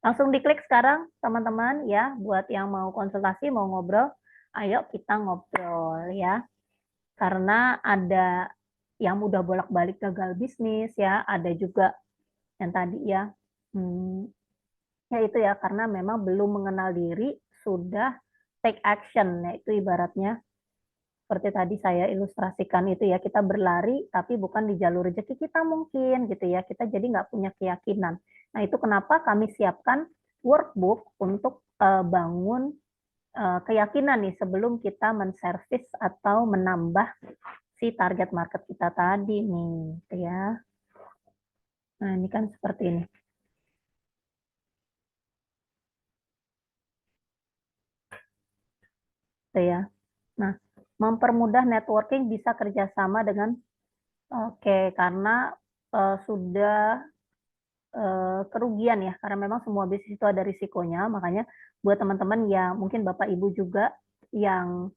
Langsung diklik sekarang teman-teman ya, buat yang mau konsultasi, mau ngobrol, ayo kita ngobrol ya. Karena ada yang udah bolak-balik gagal bisnis ya, ada juga yang tadi ya. Ya itu ya, karena memang belum mengenal diri, sudah take action, ya itu ibaratnya seperti tadi saya ilustrasikan itu ya, kita berlari tapi bukan di jalur rezeki kita mungkin gitu ya, kita jadi nggak punya keyakinan. Nah itu kenapa kami siapkan workbook untuk bangun keyakinan nih sebelum kita menservis atau menambah si target market kita tadi nih, gitu ya. Nah ini kan seperti ini. Gitu ya. Nah, mempermudah networking bisa kerjasama dengan karena sudah kerugian ya, karena memang semua bisnis itu ada risikonya, makanya buat teman-teman yang mungkin Bapak Ibu juga yang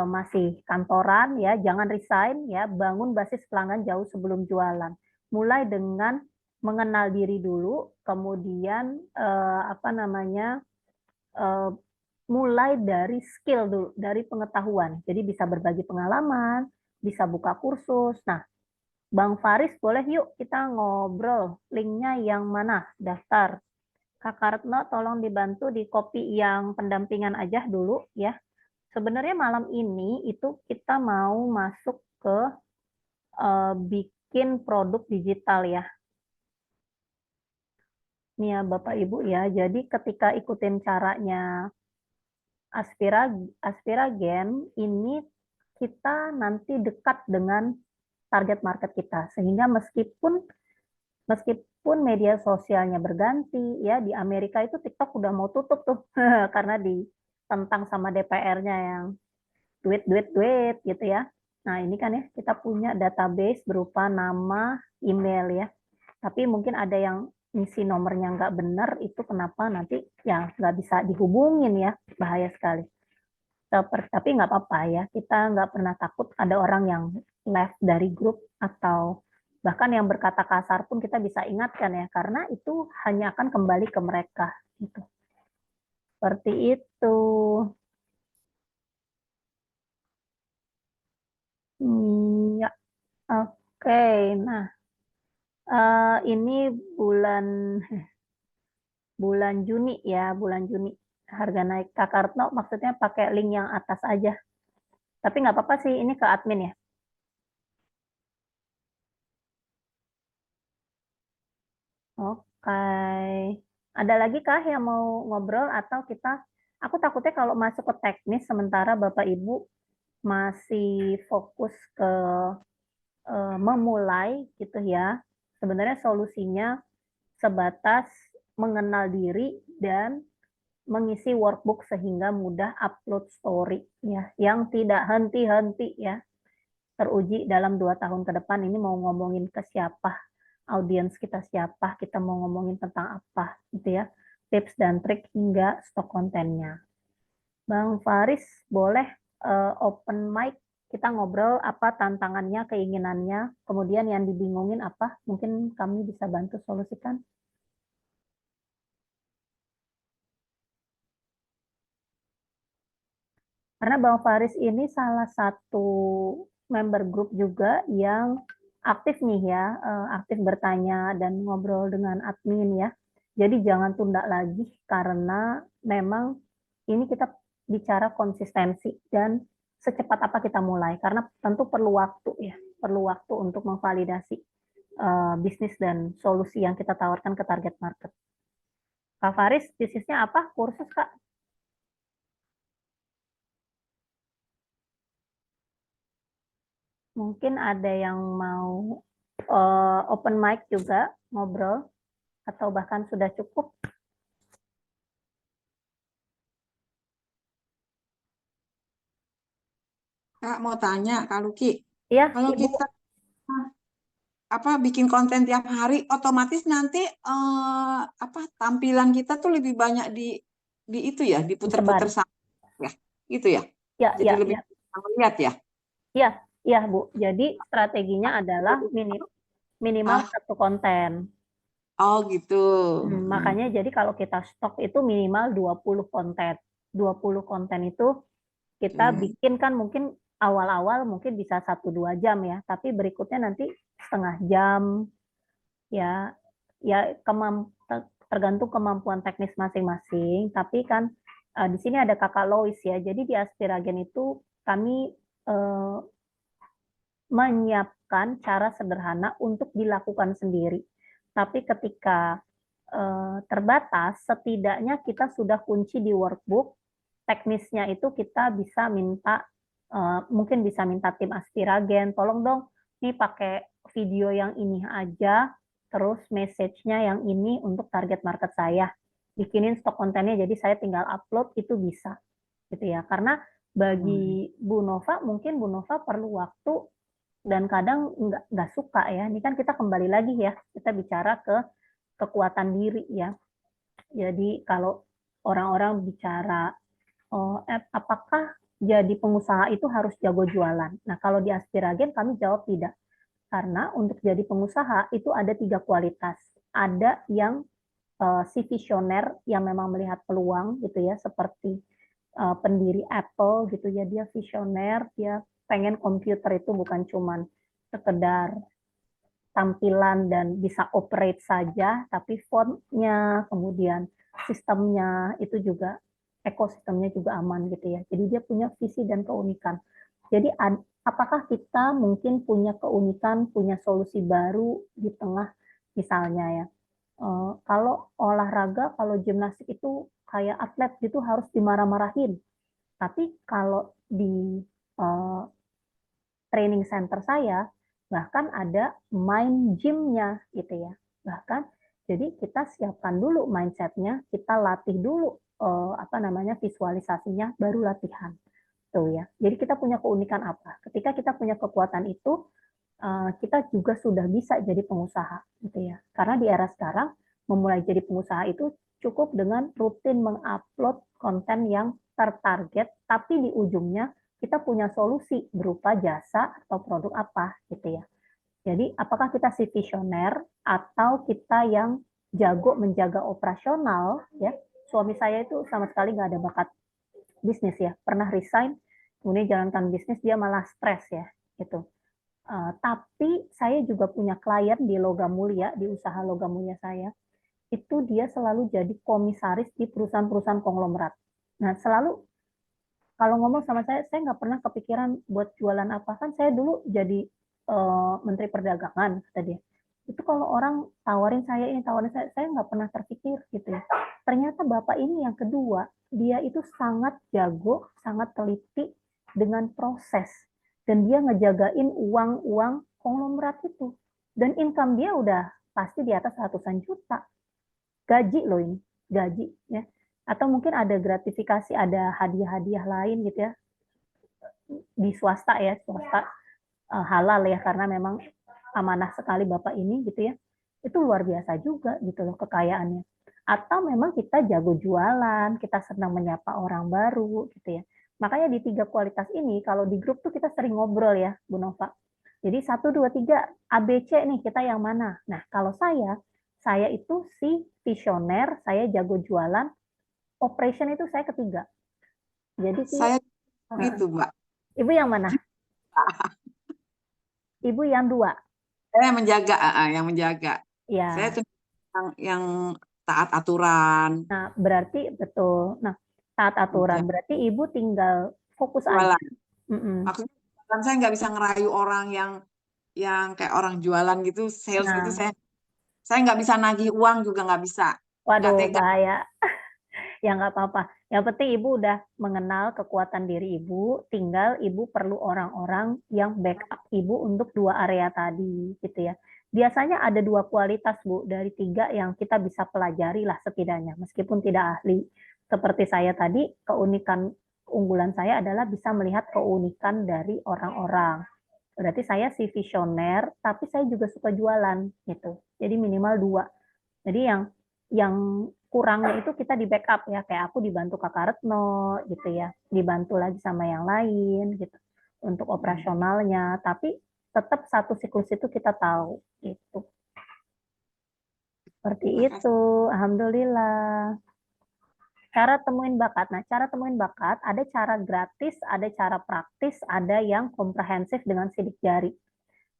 masih kantoran ya, jangan resign ya, bangun basis pelanggan jauh sebelum jualan. Mulai dengan mengenal diri dulu, kemudian mulai dari skill dulu, dari pengetahuan. Jadi bisa berbagi pengalaman, bisa buka kursus. Nah, Bang Faris, boleh yuk kita ngobrol. Linknya yang mana? Daftar. Kak Retno, tolong dibantu di copy yang pendampingan aja dulu ya. Sebenarnya malam ini itu kita mau masuk ke bikin produk digital ya. Nih ya Bapak Ibu ya. Jadi ketika ikutin caranya Aspiragen, ini kita nanti dekat dengan target market kita. Sehingga meskipun media sosialnya berganti ya, di Amerika itu TikTok udah mau tutup tuh karena ditentang sama DPR-nya yang duit gitu ya. Nah, ini kan ya kita punya database berupa nama, email ya. Tapi mungkin ada yang ngisi nomornya nggak benar, itu kenapa nanti ya nggak bisa dihubungin ya, bahaya sekali. Tapi nggak apa-apa ya, kita nggak pernah takut ada orang yang left dari grup atau bahkan yang berkata kasar pun kita bisa ingatkan ya, karena itu hanya akan kembali ke mereka. Gitu. Seperti itu. Ya, oke. Nah, ini bulan Juni ya, bulan Juni harga naik. Kak Kartno maksudnya pakai link yang atas aja. Tapi nggak apa-apa sih, ini ke admin ya. Oke. Ada lagi kah yang mau ngobrol atau aku takutnya kalau masuk ke teknis sementara Bapak Ibu masih fokus ke memulai gitu ya. Sebenarnya solusinya sebatas mengenal diri dan mengisi workbook sehingga mudah upload story ya, yang tidak henti-henti ya. Teruji dalam 2 tahun ke depan ini mau ngomongin ke siapa, audiens kita siapa, kita mau ngomongin tentang apa gitu ya. Tips dan trik hingga stok kontennya. Bang Faris, boleh open mic, kita ngobrol apa tantangannya, keinginannya, kemudian yang dibingungin apa, mungkin kami bisa bantu solusikan. Karena Bang Faris ini salah satu member grup juga yang aktif nih ya, aktif bertanya dan ngobrol dengan admin ya. Jadi jangan tunda lagi karena memang ini kita bicara konsistensi dan secepat apa kita mulai, karena tentu perlu waktu ya, perlu waktu untuk memvalidasi bisnis dan solusi yang kita tawarkan ke target market. Kak Faris, bisnisnya apa? Kursus Kak? Mungkin ada yang mau open mic juga, ngobrol, atau bahkan sudah cukup. Kak mau tanya, Kak Luki, Iya, kalau Ibu. kita bikin konten tiap hari, otomatis nanti tampilan kita tuh lebih banyak di itu ya, diputer-puter Disebar. sama ya, gitu ya. Ya, Jadi ya, lebih ya. lihat ya. Iya, iya, Bu. Jadi strateginya adalah minimal Ah, satu konten. oh gitu. Makanya jadi kalau kita stok itu minimal 20 konten. 20 konten itu kita Oke. bikin kan mungkin awal-awal mungkin bisa 1-2 jam ya, tapi berikutnya nanti setengah jam ya. ya tergantung kemampuan teknis masing-masing, tapi kan di sini ada Kakak Lois ya. Jadi di Aspiragen itu kami menyiapkan cara sederhana untuk dilakukan sendiri. Tapi ketika terbatas, setidaknya kita sudah kunci di workbook. Teknisnya itu kita bisa minta, mungkin bisa minta tim Aspiragen, tolong dong, nih pakai video yang ini aja, terus message-nya yang ini untuk target market saya. Bikinin stok kontennya, jadi saya tinggal upload, itu bisa. Gitu ya. Karena bagi Bu Nova, mungkin Bu Nova perlu waktu dan kadang nggak suka ya. Ini kan kita kembali lagi ya, kita bicara ke kekuatan diri ya. Jadi kalau orang-orang bicara, oh, apakah jadi pengusaha itu harus jago jualan? Nah, kalau di Aspiragen kami jawab tidak. Karena untuk jadi pengusaha itu ada 3 kualitas. Ada yang si visioner yang memang melihat peluang gitu ya, seperti pendiri Apple gitu ya, dia visioner, dia pengen komputer itu bukan cuman sekedar tampilan dan bisa operate saja, tapi fontnya, kemudian sistemnya itu juga, ekosistemnya juga aman gitu ya. Jadi dia punya visi dan keunikan. Jadi apakah kita mungkin punya keunikan, punya solusi baru di tengah misalnya ya. Kalau olahraga, kalau gimnastik itu kayak atlet gitu harus dimarah-marahin. Tapi kalau di training center saya, bahkan ada mind gym-nya gitu ya. Bahkan jadi kita siapkan dulu mindset-nya, kita latih dulu visualisasinya, baru latihan. Tuh ya. Jadi kita punya keunikan apa? Ketika kita punya kekuatan itu, kita juga sudah bisa jadi pengusaha gitu ya. Karena di era sekarang memulai jadi pengusaha itu cukup dengan rutin mengupload konten yang tertarget, tapi di ujungnya kita punya solusi berupa jasa atau produk apa gitu ya. Jadi apakah kita si visioner atau kita yang jago menjaga operasional ya. Suami saya itu sama sekali nggak ada bakat bisnis ya, pernah resign, kemudian jalankan bisnis, dia malah stres ya gitu. Tapi saya juga punya klien di logam mulia, di usaha logam mulia saya, itu dia selalu jadi komisaris di perusahaan-perusahaan konglomerat. Nah, selalu kalau ngomong sama saya nggak pernah kepikiran buat jualan apa. Kan saya dulu jadi Menteri Perdagangan, kata dia. Itu kalau orang tawarin saya ini, tawarin saya nggak pernah terpikir gitu ya. Ternyata Bapak ini yang kedua, dia itu sangat jago, sangat teliti dengan proses. Dan dia ngejagain uang-uang konglomerat itu. Dan income dia udah pasti di atas ratusan juta. Gaji loh ini, gaji ya. Atau mungkin ada gratifikasi, ada hadiah-hadiah lain gitu ya. Di swasta ya, swasta halal ya, karena memang amanah sekali Bapak ini gitu ya. Itu luar biasa juga gitu loh kekayaannya. Atau memang kita jago jualan, kita senang menyapa orang baru gitu ya. Makanya di 3 kualitas ini, kalau di grup tuh kita sering ngobrol ya, Bu Nova. Jadi 1, 2, 3, ABC nih kita yang mana. Nah kalau saya itu si visioner, saya jago jualan, operation itu saya ketiga. Jadi Saya gitu, Mbak. Ibu yang mana? Ibu yang 2. Saya menjaga, yang menjaga. Ya. Saya tuh yang taat aturan. Nah, berarti betul. Nah, taat aturan berarti Ibu tinggal fokus aja. Jualan. Maksudnya kan saya nggak bisa ngerayu orang yang kayak orang jualan gitu, sales gitu. Nah, Saya nggak bisa nagih uang juga nggak bisa. Nggak waduh tega. bahaya. Ya nggak apa-apa. Yang penting Ibu udah mengenal kekuatan diri Ibu, tinggal Ibu perlu orang-orang yang backup Ibu untuk 2 area tadi, gitu ya. Biasanya ada 2 kualitas, Bu, dari 3 yang kita bisa pelajari lah setidaknya, meskipun tidak ahli. Seperti saya tadi, unggulan saya adalah bisa melihat keunikan dari orang-orang. Berarti saya si visioner, tapi saya juga suka jualan, gitu. Jadi minimal 2. Jadi yang kurangnya itu kita di backup ya, kayak aku dibantu Kakak Retno gitu ya, dibantu lagi sama yang lain gitu untuk operasionalnya, tapi tetap satu siklus itu kita tahu gitu. Seperti itu, alhamdulillah. Cara temuin bakat. Nah, cara temuin bakat ada cara gratis, ada cara praktis, ada yang komprehensif dengan sidik jari.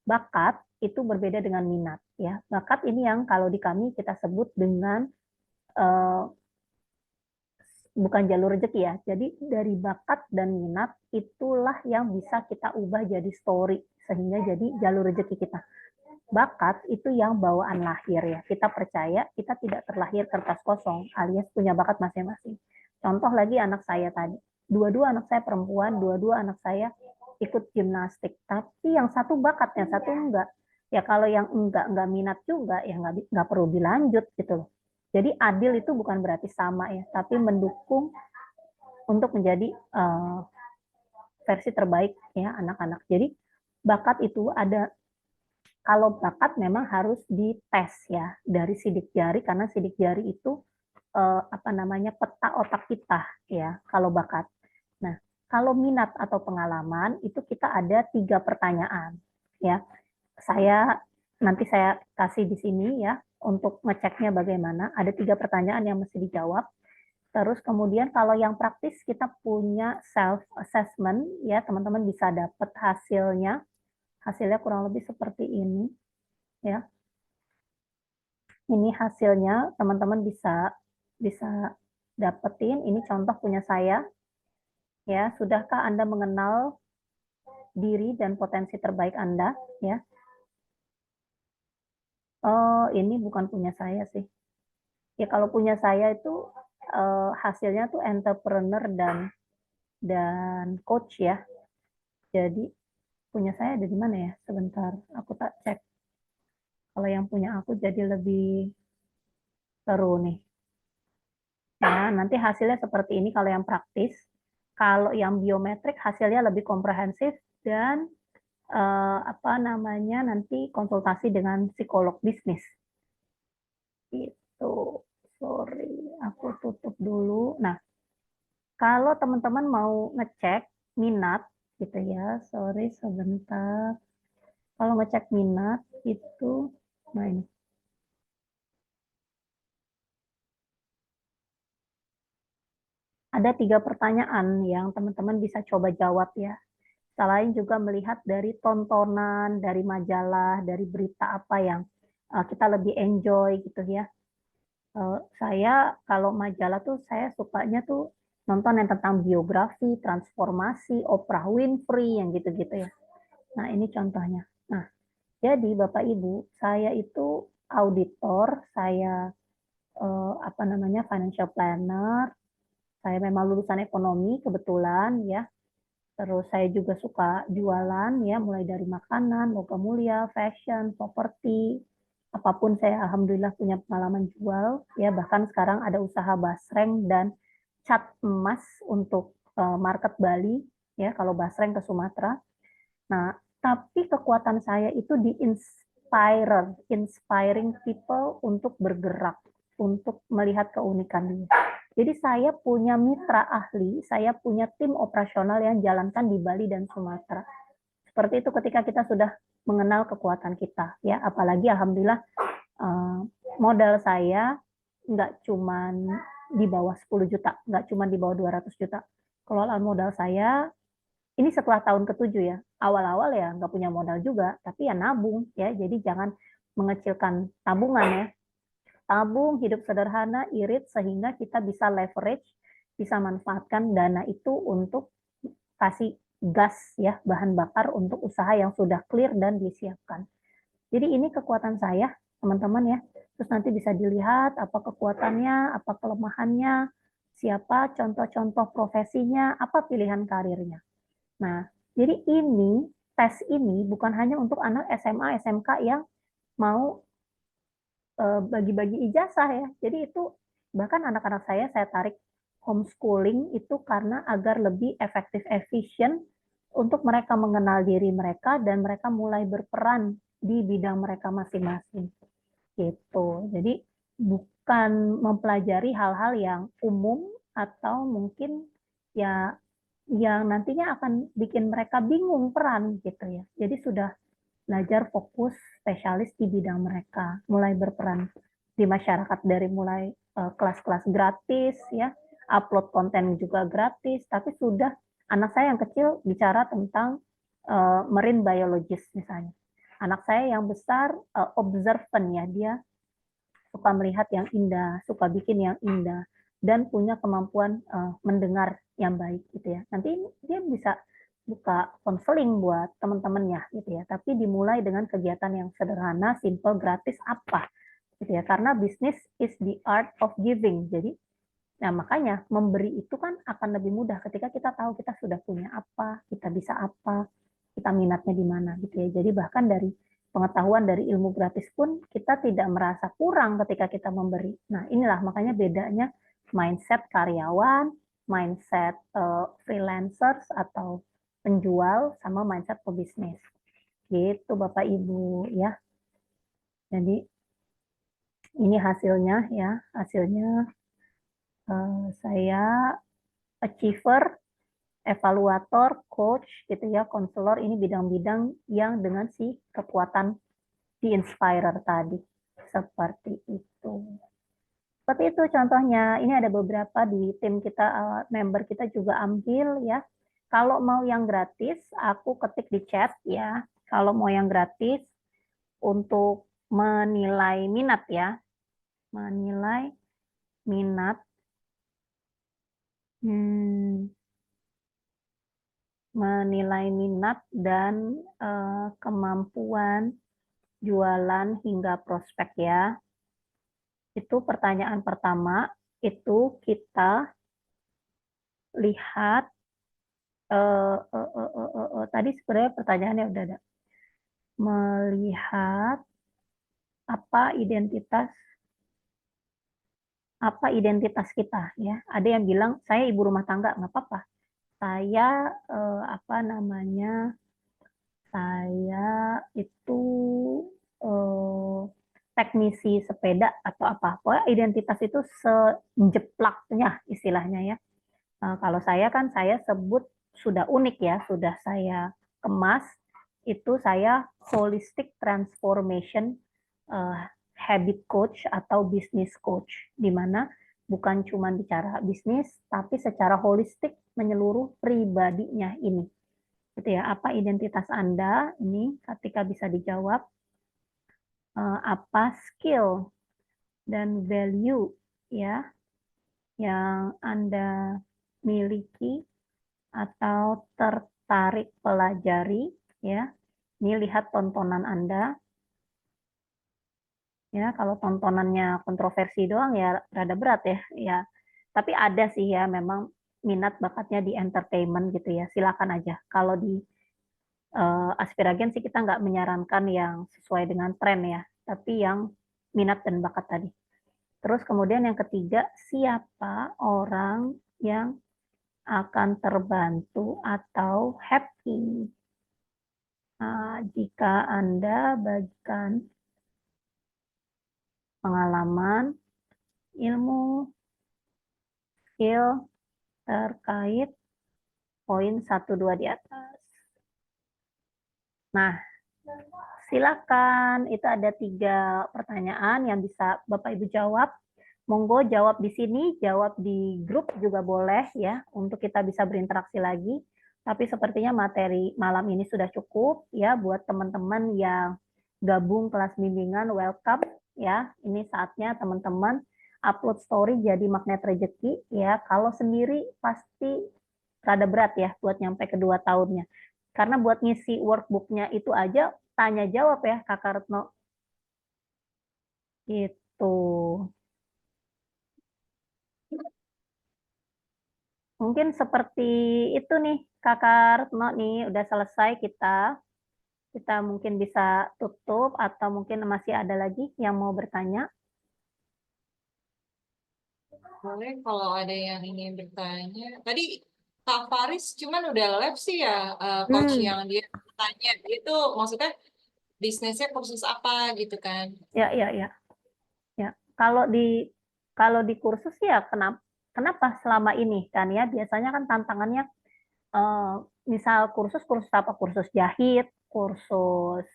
Bakat itu berbeda dengan minat ya. Bakat ini yang kalau di kami kita sebut dengan eh, bukan jalur rezeki ya. Jadi dari bakat dan minat itulah yang bisa kita ubah jadi story sehingga jadi jalur rezeki kita. Bakat itu yang bawaan lahir ya. Kita percaya kita tidak terlahir kertas kosong alias punya bakat masing-masing. Contoh lagi anak saya tadi. Dua-dua anak saya perempuan, dua-dua anak saya ikut gimnastik. Tapi yang satu bakat, yang satu enggak. Ya kalau yang enggak minat juga, ya enggak perlu dilanjut gitu loh. Jadi adil itu bukan berarti sama ya, tapi mendukung untuk menjadi versi terbaik ya anak-anak. Jadi bakat itu ada, kalau bakat memang harus dites ya dari sidik jari karena sidik jari itu peta otak kita ya kalau bakat. Nah, kalau minat atau pengalaman itu kita ada 3 pertanyaan ya. Nanti saya kasih di sini ya untuk ngeceknya bagaimana. Ada 3 pertanyaan yang mesti dijawab. Terus kemudian kalau yang praktis kita punya self assessment ya, teman-teman bisa dapat hasilnya. Hasilnya kurang lebih seperti ini ya. Ini hasilnya teman-teman bisa dapetin. Ini contoh punya saya. Ya, sudahkah Anda mengenal diri dan potensi terbaik Anda ya? Oh, ini bukan punya saya sih. Ya kalau punya saya itu hasilnya tuh entrepreneur dan coach ya. Jadi punya saya ada di mana ya? Sebentar, aku tak cek. Kalau yang punya aku jadi lebih seru nih. Nah, nanti hasilnya seperti ini kalau yang praktis. Kalau yang biometrik hasilnya lebih komprehensif dan nanti konsultasi dengan psikolog bisnis. Itu, sorry, aku tutup dulu. Nah, kalau teman-teman mau ngecek minat, gitu ya, sorry sebentar. Kalau ngecek minat itu, nah ini. Ada 3 pertanyaan yang teman-teman bisa coba jawab ya. Selain juga melihat dari tontonan, dari majalah, dari berita apa yang kita lebih enjoy gitu ya. Saya kalau majalah tuh saya sukanya tuh nonton yang tentang biografi, transformasi, Oprah Winfrey yang gitu-gitu ya. Nah, ini contohnya. Nah, jadi Bapak Ibu, saya itu auditor, saya financial planner, saya memang lulusan ekonomi kebetulan ya. Terus saya juga suka jualan ya, mulai dari makanan, logam mulia, fashion, properti, apapun saya alhamdulillah punya pengalaman jual ya. Bahkan sekarang ada usaha basreng dan cat emas untuk market Bali ya, kalau basreng ke Sumatera. Nah, tapi kekuatan saya itu di inspiring people untuk bergerak, untuk melihat keunikan diri. Jadi saya punya mitra ahli, saya punya tim operasional yang jalankan di Bali dan Sumatera. Seperti itu ketika kita sudah mengenal kekuatan kita, ya. Apalagi alhamdulillah modal saya nggak cuma di bawah 10 juta, nggak cuma di bawah 200 juta. Kelolaan modal saya ini setelah tahun ke-7 ya. Awal-awal ya nggak punya modal juga, tapi ya nabung ya. Jadi jangan mengecilkan tabungan ya. Tabung, hidup sederhana, irit, sehingga kita bisa leverage, bisa manfaatkan dana itu untuk kasih gas ya, bahan bakar untuk usaha yang sudah clear dan disiapkan. Jadi ini kekuatan saya, teman-teman ya. Terus nanti bisa dilihat apa kekuatannya, apa kelemahannya, siapa contoh-contoh profesinya, apa pilihan karirnya. Nah, jadi ini, tes ini bukan hanya untuk anak SMA, SMK yang mau bagi-bagi ijazah ya. Jadi itu bahkan anak-anak saya tarik homeschooling itu karena agar lebih efektif efisien untuk mereka mengenal diri mereka dan mereka mulai berperan di bidang mereka masing-masing. Gitu. Jadi bukan mempelajari hal-hal yang umum atau mungkin ya yang nantinya akan bikin mereka bingung peran gitu ya. Jadi sudah belajar fokus spesialis di bidang mereka, mulai berperan di masyarakat dari mulai kelas-kelas gratis ya, upload konten juga gratis, tapi sudah anak saya yang kecil bicara tentang marine biologist misalnya. Anak saya yang besar observant ya, dia suka melihat yang indah, suka bikin yang indah, dan punya kemampuan mendengar yang baik gitu ya. Nanti dia bisa buka konseling buat teman-temannya gitu ya. Tapi dimulai dengan kegiatan yang sederhana, simple, gratis apa gitu ya. Karena bisnis is the art of giving. Jadi nah, makanya memberi itu kan akan lebih mudah ketika kita tahu kita sudah punya apa, kita bisa apa, kita minatnya di mana gitu ya. Jadi bahkan dari pengetahuan dari ilmu gratis pun kita tidak merasa kurang ketika kita memberi. Nah, inilah makanya bedanya mindset karyawan, mindset freelancers atau penjual sama mindset pebisnis. Gitu Bapak Ibu ya. Jadi ini hasilnya ya, hasilnya saya achiever, evaluator, coach, gitu ya, konselor, ini bidang-bidang yang dengan si kekuatan di inspirer tadi. Seperti itu. Seperti itu contohnya. Ini ada beberapa di tim kita, member kita juga ambil ya. Kalau mau yang gratis, aku ketik di chat ya. Kalau mau yang gratis untuk menilai minat ya. Menilai minat. Menilai minat dan kemampuan jualan hingga prospek ya. Itu pertanyaan pertama, itu kita lihat tadi sebenarnya pertanyaannya udah ada. Melihat apa identitas kita ya. Ada yang bilang saya ibu rumah tangga, nggak apa-apa. Saya saya itu teknisi sepeda atau apa. Pokoknya identitas itu sejeplaknya istilahnya ya. Kalau saya kan saya sebut sudah unik ya, sudah saya kemas, itu saya holistic transformation habit coach atau business coach, di mana bukan cuma bicara bisnis, tapi secara holistik menyeluruh pribadinya ini. Gitu ya, apa identitas Anda ini ketika bisa dijawab, apa skill dan value ya yang Anda miliki atau tertarik pelajari ya. Ini lihat tontonan Anda. Ya, kalau tontonannya kontroversi doang ya rada berat ya. Ya, tapi ada sih ya memang minat bakatnya di entertainment gitu ya. Silakan aja. Kalau di Aspiragen sih kita nggak menyarankan yang sesuai dengan tren ya, tapi yang minat dan bakat tadi. Terus kemudian yang ketiga, siapa orang yang akan terbantu atau happy jika Anda bagikan pengalaman, ilmu, skill terkait poin 1-2 di atas. Nah, silakan. Itu ada 3 pertanyaan yang bisa Bapak Ibu jawab. Monggo jawab di sini, jawab di grup juga boleh ya, untuk kita bisa berinteraksi lagi. Tapi sepertinya materi malam ini sudah cukup ya buat teman-teman yang gabung kelas bimbingan, welcome ya. Ini saatnya teman-teman upload story jadi magnet rezeki ya. Kalau sendiri pasti rada berat ya buat nyampe ke 2 tahunnya. Karena buat ngisi workbook-nya itu aja tanya jawab ya Kakak Retno. Gitu. Mungkin seperti itu nih Kakak Retno nih, udah selesai kita. Kita mungkin bisa tutup atau mungkin masih ada lagi yang mau bertanya. Boleh kalau ada yang ingin bertanya. Tadi Kak Faris cuman udah live sih ya, coach yang dia bertanya. Itu maksudnya bisnisnya kursus apa gitu kan? Ya. Kalau di kursus ya kenapa selama ini kan ya biasanya kan tantangannya misal kursus apa? Kursus jahit, kursus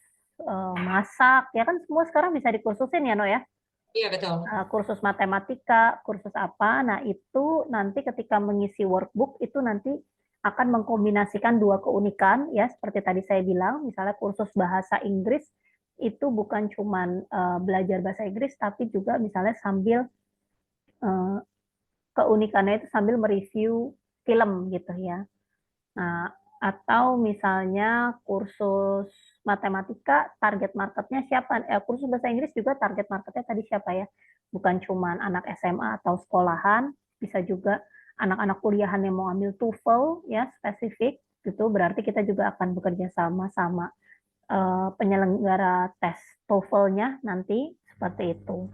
masak ya kan semua sekarang bisa dikursusin ya No ya. Iya betul. Kursus matematika, kursus apa. Nah, itu nanti ketika mengisi workbook itu nanti akan mengkombinasikan dua keunikan ya, seperti tadi saya bilang, misalnya kursus bahasa Inggris itu bukan cuman belajar bahasa Inggris, tapi juga misalnya sambil keunikannya itu sambil mereview film gitu ya. Nah, atau misalnya kursus matematika, target marketnya siapa? Kursus bahasa Inggris juga target marketnya tadi siapa ya? Bukan cuma anak SMA atau sekolahan, bisa juga anak-anak kuliahan yang mau ambil TOEFL ya, spesifik gitu. Berarti kita juga akan bekerja sama penyelenggara tes TOEFL-nya nanti seperti itu.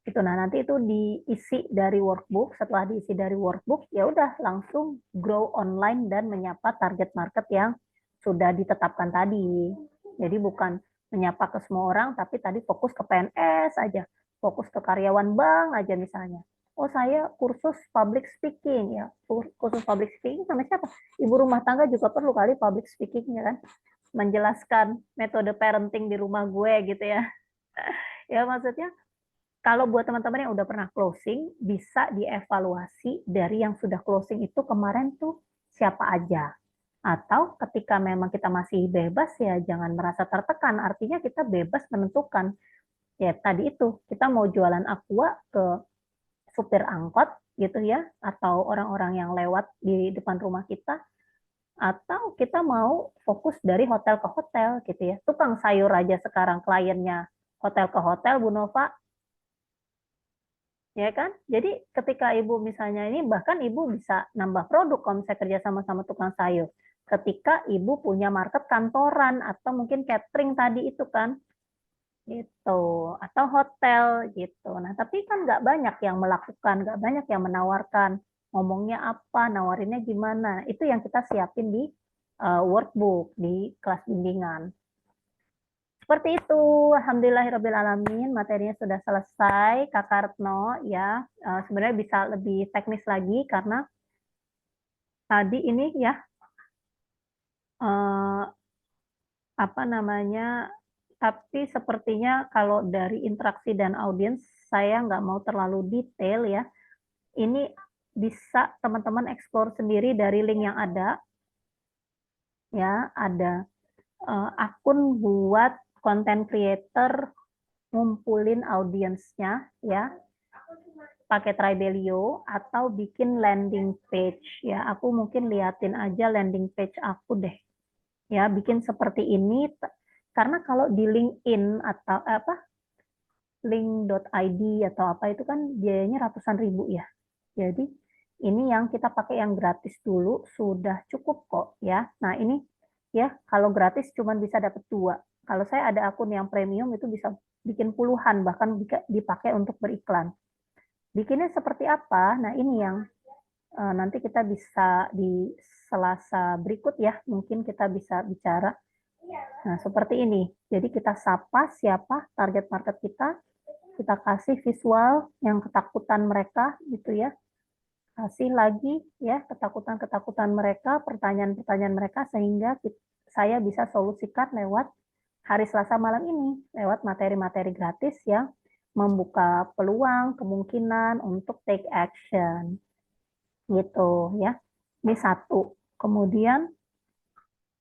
Itu nah nanti itu diisi dari workbook. Setelah diisi dari workbook ya udah langsung grow online dan menyapa target market yang sudah ditetapkan tadi. Jadi bukan menyapa ke semua orang, tapi tadi fokus ke PNS aja, fokus ke karyawan bank aja misalnya. Oh saya kursus public speaking ya, kursus public speaking sama siapa? Ibu rumah tangga juga perlu kali public speaking ya kan, menjelaskan metode parenting di rumah gue gitu ya. Ya maksudnya kalau buat teman-teman yang udah pernah closing, bisa dievaluasi dari yang sudah closing itu kemarin tuh siapa aja. Atau ketika memang kita masih bebas ya jangan merasa tertekan, artinya kita bebas menentukan. Ya tadi itu, kita mau jualan aqua ke supir angkot gitu ya, atau orang-orang yang lewat di depan rumah kita, atau kita mau fokus dari hotel ke hotel gitu ya. Tukang sayur aja sekarang kliennya hotel ke hotel, Bu Nova, ya kan? Jadi ketika ibu misalnya ini bahkan ibu bisa nambah produk kalau misalnya kerja sama tukang sayur. Ketika ibu punya market kantoran atau mungkin catering tadi itu kan, gitu, atau hotel gitu. Nah tapi kan nggak banyak yang melakukan, nggak banyak yang menawarkan. Ngomongnya apa, nawarinnya gimana? Itu yang kita siapin di workbook di kelas bimbingan. Seperti itu, alhamdulillahirrabbilalamin, materinya sudah selesai, Kakak Retno ya. Sebenarnya bisa lebih teknis lagi karena tadi ini ya eh, apa namanya, tapi sepertinya kalau dari interaksi dan audiens saya nggak mau terlalu detail ya. Ini bisa teman-teman explore sendiri dari link yang ada ya, ada akun buat content creator ngumpulin audiensnya ya pakai Tribelio atau bikin landing page ya. Aku mungkin liatin aja landing page aku deh. Ya, bikin seperti ini karena kalau di LinkedIn atau link.id atau apa itu kan biayanya ratusan ribu ya. Jadi ini yang kita pakai yang gratis dulu sudah cukup kok ya. Nah, ini ya kalau gratis cuma bisa dapat 2. Kalau saya ada akun yang premium itu bisa bikin puluhan bahkan dipakai untuk beriklan. Bikinnya seperti apa? Nah, ini yang nanti kita bisa di Selasa berikut ya, mungkin kita bisa bicara. Nah, seperti ini. Jadi kita sapa siapa target market kita kasih visual yang ketakutan mereka gitu ya. Kasih lagi ya ketakutan-ketakutan mereka, pertanyaan-pertanyaan mereka sehingga saya bisa solusikan lewat hari Selasa malam ini, lewat materi-materi gratis yang membuka peluang, kemungkinan untuk take action. Gitu ya. Ini satu. Kemudian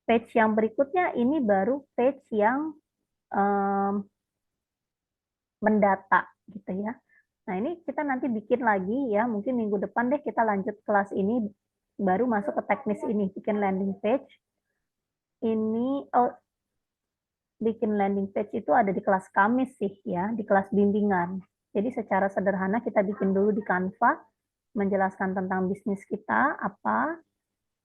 page yang berikutnya ini baru page yang mendata gitu ya. Nah, ini kita nanti bikin lagi ya, mungkin minggu depan deh kita lanjut kelas ini baru masuk ke teknis ini, bikin landing page. Ini bikin landing page itu ada di kelas Kamis sih ya, di kelas bimbingan. Jadi secara sederhana kita bikin dulu di Canva, menjelaskan tentang bisnis kita apa.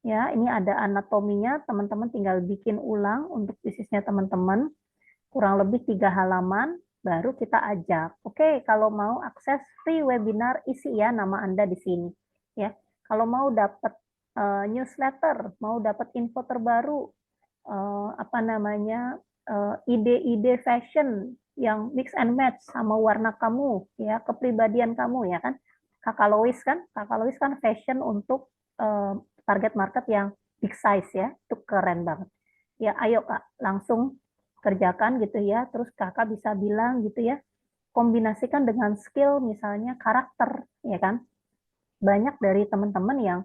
Ya, ini ada anatominya, teman-teman tinggal bikin ulang untuk bisnisnya teman-teman. Kurang lebih 3 halaman, baru kita ajak. Oke, kalau mau akses free webinar, isi ya nama Anda di sini. Ya, kalau mau dapat newsletter, mau dapat info terbaru, apa namanya, ide-ide fashion yang mix and match sama warna kamu, ya, kepribadian kamu ya kan. Kakak Lois kan fashion untuk target market yang big size ya, itu keren banget. Ya, ayo Kak, langsung kerjakan gitu ya. Terus Kakak bisa bilang gitu ya, kombinasikan dengan skill misalnya karakter, ya kan. Banyak dari teman-teman yang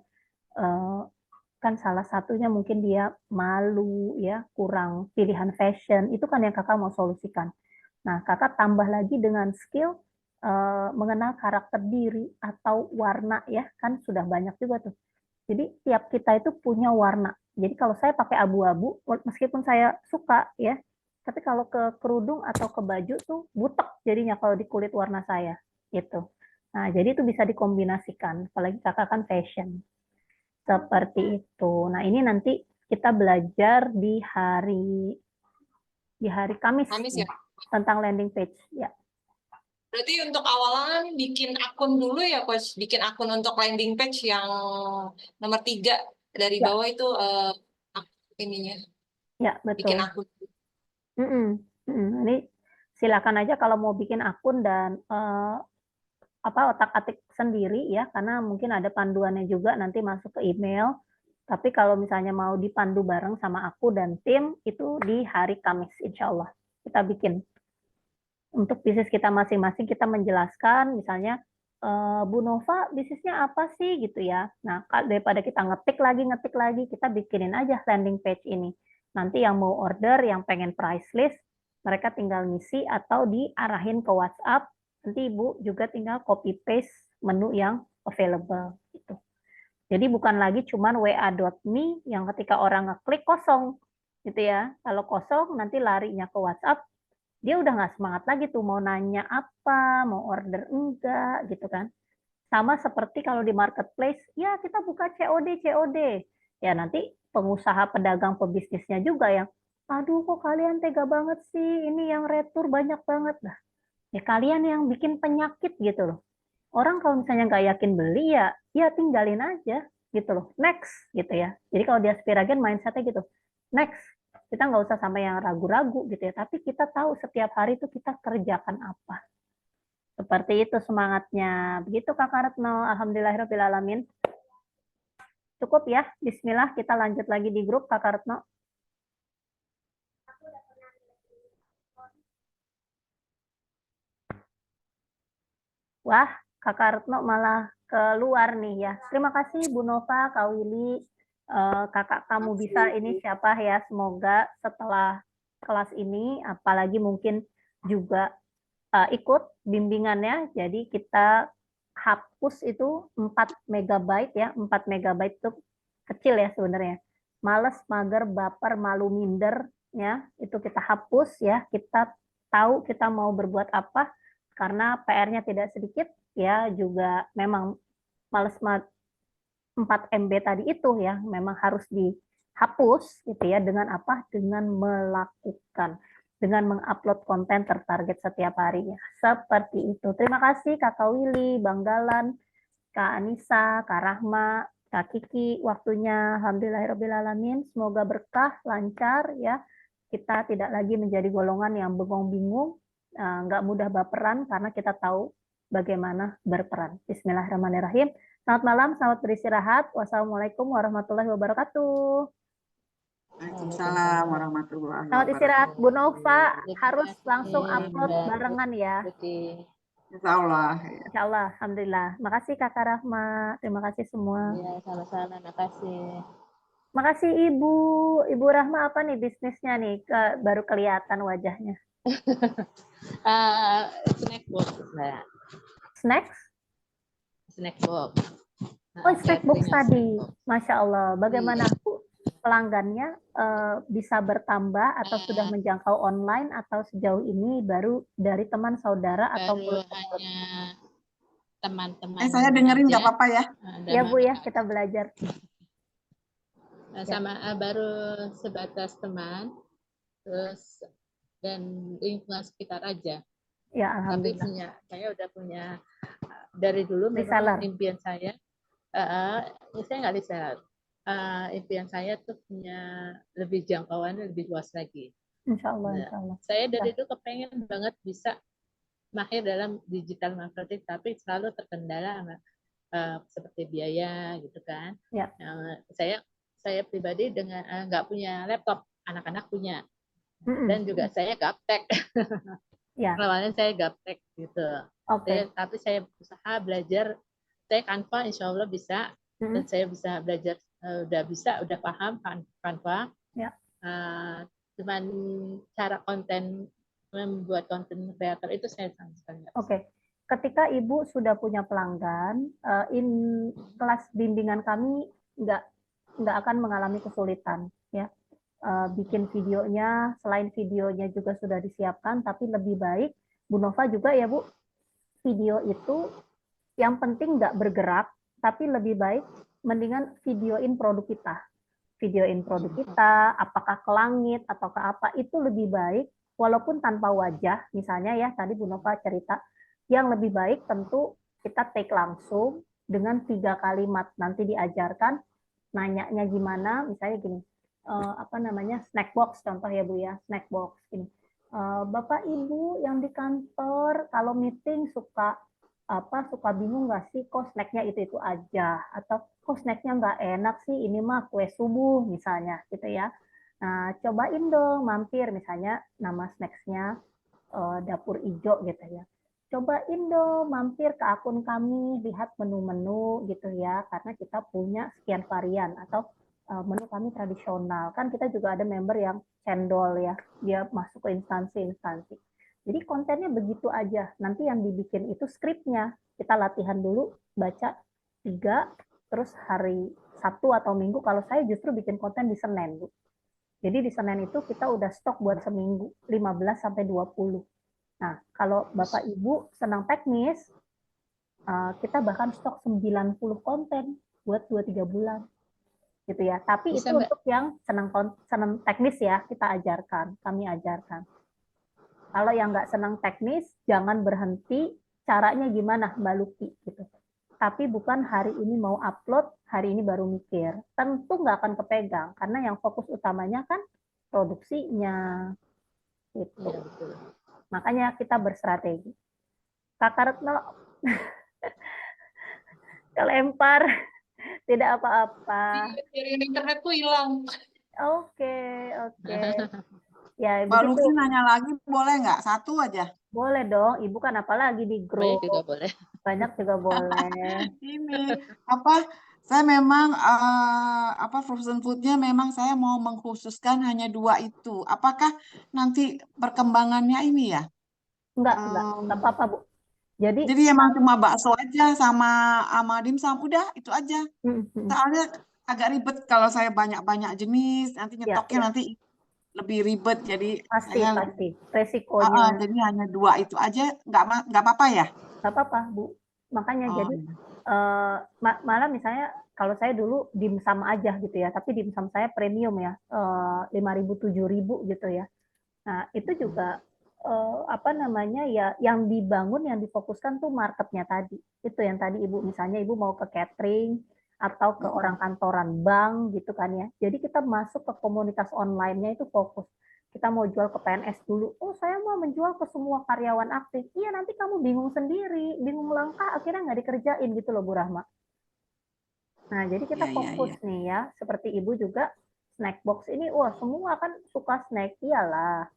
kan salah satunya mungkin dia malu ya, kurang pilihan fashion, itu kan yang kakak mau solusikan. Nah, kakak tambah lagi dengan skill mengenal karakter diri atau warna ya, kan sudah banyak juga tuh. Jadi tiap kita itu punya warna. Jadi kalau saya pakai abu-abu, meskipun saya suka ya, tapi kalau ke kerudung atau ke baju tuh butek jadinya kalau di kulit warna saya gitu. Nah, jadi itu bisa dikombinasikan, apalagi kakak kan fashion. Seperti itu. Nah, ini nanti kita belajar di hari Kamis Kamis nih, ya. tentang landing page ya. Berarti untuk awalan bikin akun dulu ya, Coach. Bikin akun untuk landing page yang nomor 3 dari Ya, bawah itu ininya. ya Bikin betul. akun. Ini silakan aja kalau mau bikin akun dan otak-atik sendiri ya, karena mungkin ada panduannya juga nanti masuk ke email. Tapi kalau misalnya mau dipandu bareng sama aku dan tim, itu di hari Kamis, insya Allah. Kita bikin. Untuk bisnis kita masing-masing, kita menjelaskan, misalnya, Bu Nova, bisnisnya apa sih gitu ya. Nah, daripada kita ngetik lagi, kita bikinin aja landing page ini. Nanti yang mau order, yang pengen price list, mereka tinggal ngisi atau diarahin ke WhatsApp. Nanti Ibu juga tinggal copy paste menu yang available gitu. Jadi bukan lagi cuman wa.me yang ketika orang ngeklik kosong gitu ya. Kalau kosong nanti larinya ke WhatsApp, dia udah nggak semangat lagi tuh mau nanya apa, mau order enggak gitu kan. Sama seperti kalau di marketplace, ya kita buka COD. Ya nanti pengusaha pedagang pebisnisnya juga yang, aduh kok kalian tega banget sih, ini yang retur banyak banget. Nah, ya kalian yang bikin penyakit gitu loh. Orang kalau misalnya nggak yakin beli ya tinggalin aja gitu loh. Next gitu ya. Jadi kalau di Aspiragen mindsetnya gitu. Next. Kita nggak usah sampai yang ragu-ragu gitu ya. Tapi kita tahu setiap hari itu kita kerjakan apa. Seperti itu semangatnya. Begitu Kakak Retno. Alhamdulillahirrahmanirrahim. Cukup ya. Bismillah kita lanjut lagi di grup Kakak Retno. Wah, Kakak Retno malah keluar nih ya. Terima kasih Bu Nova, Kak Willy. Kakak kamu bisa ini siapa ya. Semoga setelah kelas ini, apalagi mungkin juga ikut bimbingannya. Jadi kita hapus itu 4 megabyte ya. 4 megabyte itu kecil ya sebenarnya. Males, mager, baper, malu, minder ya. Itu kita hapus ya. Kita tahu kita mau berbuat apa karena PR-nya tidak sedikit ya, juga memang males 4 MB tadi itu ya memang harus dihapus gitu ya. Dengan apa? Dengan melakukan, dengan mengupload konten tertarget setiap harinya. Seperti itu. Terima kasih Kakak Willy, Bang Galan, Kak Anissa, Kak Rahma, Kak Kiki, waktunya alhamdulillahirobbilalamin. Semoga berkah, lancar ya. Kita tidak lagi menjadi golongan yang bengong-bingung, nggak mudah baperan karena kita tahu bagaimana berperan. Bismillahirrahmanirrahim. Selamat malam, selamat beristirahat. Wassalamualaikum warahmatullahi wabarakatuh. Waalaikumsalam warahmatullahi Selamat istirahat, Bu Nova. wabarakatuh. Harus langsung upload Mbak barengan ya. Luki. Insya Allah. Insya Allah, alhamdulillah. Makasih Kakak Rahma. Terima kasih semua. Ya, sama-sama. Makasih. Makasih Ibu. Ibu Rahma apa nih bisnisnya nih? Baru kelihatan wajahnya. Snack box, Mbak. Snacks? Snack box. Oh, snack box Catering tadi. snack box. Masya Allah. Bagaimana Iya. Bu? Pelanggannya bisa bertambah atau sudah menjangkau online atau sejauh ini baru dari teman saudara atau Baru hanya teman-teman Saya dengerin nggak aja. apa-apa ya? Ya Bu ya, kita belajar. Sama baru sebatas teman, terus dan lingkungan sekitar aja. Ya, Tapi alhamdulillah. saya udah punya dari dulu Reseller. memang impian saya. Saya nggak reseller. Impian saya tuh punya lebih jangkauan, lebih luas lagi. Insya Allah, Nah, insya Allah. saya dari itu kepengen banget bisa mahir dalam digital marketing, tapi selalu terkendala sama seperti biaya gitu kan. Ya. Saya pribadi dengan nggak punya laptop, anak-anak punya, dan juga saya gaptek. Ya. Awalnya saya gaptek gitu. Oke. Tapi saya berusaha belajar. Saya Canva insya Allah bisa, dan saya bisa belajar udah paham Canva. Ya. Cuman cara membuat konten kreator itu saya sama sekali nggak bisa. Oke. Ketika Ibu sudah punya pelanggan, kelas bimbingan kami nggak akan mengalami kesulitan, ya. Bikin videonya, selain videonya juga sudah disiapkan, tapi lebih baik Bu Nova juga ya Bu, video itu yang penting nggak bergerak, tapi lebih baik mendingan videoin produk kita. Videoin produk kita, apakah ke langit atau ke apa, itu lebih baik, walaupun tanpa wajah, misalnya ya, tadi Bu Nova cerita, yang lebih baik tentu kita take langsung dengan 3 kalimat, nanti diajarkan, nanyanya gimana, misalnya gini, snack box contoh ya Bu ya, snack box ini. Bapak Ibu yang di kantor kalau meeting suka bingung nggak sih kok snacknya itu aja, atau kok snacknya nggak enak sih, ini mah kue subuh misalnya gitu ya. Nah, cobain dong mampir, misalnya nama snacksnya dapur ijo gitu ya. Cobain dong mampir ke akun kami, lihat menu-menu gitu ya, karena kita punya sekian varian, atau menu kami tradisional. Kan kita juga ada member yang cendol ya, dia masuk ke instansi-instansi. Jadi kontennya begitu aja. Nanti yang dibikin itu skripnya. Kita latihan dulu, baca 3, terus hari Sabtu atau Minggu, kalau saya justru bikin konten di Senin, Bu. Jadi di Senin itu kita udah stok buat seminggu, 15-20. Nah, kalau Bapak Ibu senang teknis, kita bahkan stok 90 konten buat 2-3 bulan. Gitu ya. Tapi Bisa, itu Mbak. untuk yang senang teknis ya, kami ajarkan. Kalau yang nggak senang teknis, jangan berhenti. Caranya gimana, Mbak Luki? Gitu. Tapi bukan hari ini mau upload, hari ini baru mikir. Tentu nggak akan kepegang, karena yang fokus utamanya kan produksinya. Gitu. Ya, betul. Makanya kita berstrategi. Kakak Retno, kelempar, tidak apa-apa. Jaringan internetku hilang. Oke. Ya, Mbak begitu. Luki nanya lagi boleh nggak? 1 aja. Boleh dong, Ibu kan apalagi di Banyak grup. juga boleh. Banyak juga boleh. Ini saya memang frozen foodnya memang saya mau mengkhususkan hanya 2 itu. Apakah nanti perkembangannya ini ya? Enggak apa-apa, Bu. Jadi emang cuma bakso aja sama dimsum, udah itu aja. Soalnya agak ribet kalau saya banyak-banyak jenis, nanti nyetoknya ya, nanti lebih ribet. Jadi pasti saya resikonya jadi hanya 2 itu aja, nggak apa-apa ya? nggak apa-apa, Bu. Makanya Oh, jadi malah misalnya kalau saya dulu dimsum aja gitu ya, tapi dimsum saya premium ya, 5.000 7.000 gitu ya. Nah, itu juga ya yang dibangun, yang difokuskan tuh marketnya tadi. Itu yang tadi Ibu, misalnya Ibu mau ke catering atau ke orang kantoran bank gitu kan ya. Jadi kita masuk ke komunitas online-nya itu fokus. Kita mau jual ke PNS dulu. Oh, saya mau menjual ke semua karyawan aktif. Iya, nanti kamu bingung sendiri, bingung langkah, akhirnya nggak dikerjain gitu loh, Bu Rahma. Nah, jadi kita fokus nih ya. Seperti Ibu juga, snack box ini, wah semua kan suka snack, iyalah.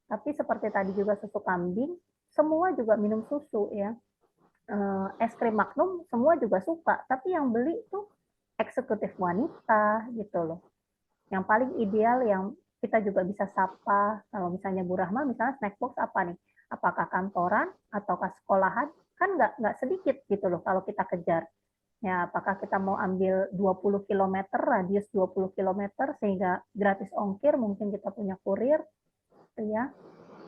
Tapi seperti tadi juga susu kambing, semua juga minum susu ya. Es krim Magnum semua juga suka, tapi yang beli tuh eksekutif wanita gitu loh. Yang paling ideal yang kita juga bisa sapa, kalau misalnya Bu Rahma, misalnya snack box apa nih? Apakah kantoran ataukah sekolahan? Kan nggak sedikit gitu loh kalau kita kejar. Ya, apakah kita mau ambil 20 km, radius 20 km, sehingga gratis ongkir, mungkin kita punya kurir, gitu ya.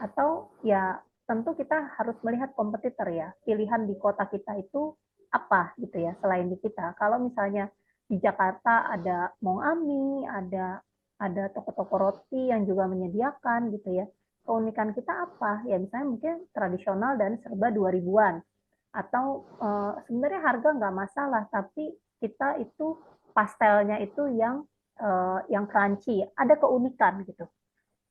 Atau ya tentu kita harus melihat kompetitor ya, pilihan di kota kita itu apa gitu ya, selain di kita. Kalau misalnya di Jakarta ada Mong Ami, ada toko-toko roti yang juga menyediakan gitu ya. Keunikan kita apa? Ya misalnya mungkin tradisional dan serba 2000-an. Atau sebenarnya harga nggak masalah, tapi kita itu pastelnya itu yang crunchy, ada keunikan gitu.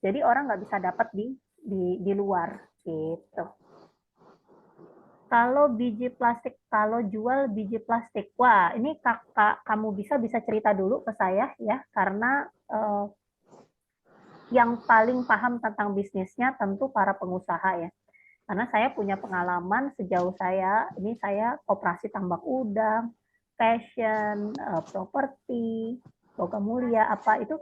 Jadi orang nggak bisa dapat di luar gitu. Kalau biji plastik, kalau jual biji plastik, wah ini kakak kamu bisa cerita dulu ke saya ya, karena yang paling paham tentang bisnisnya tentu para pengusaha ya. Karena saya punya pengalaman sejauh saya koperasi tambak udang, fashion, properti, logam mulia, apa itu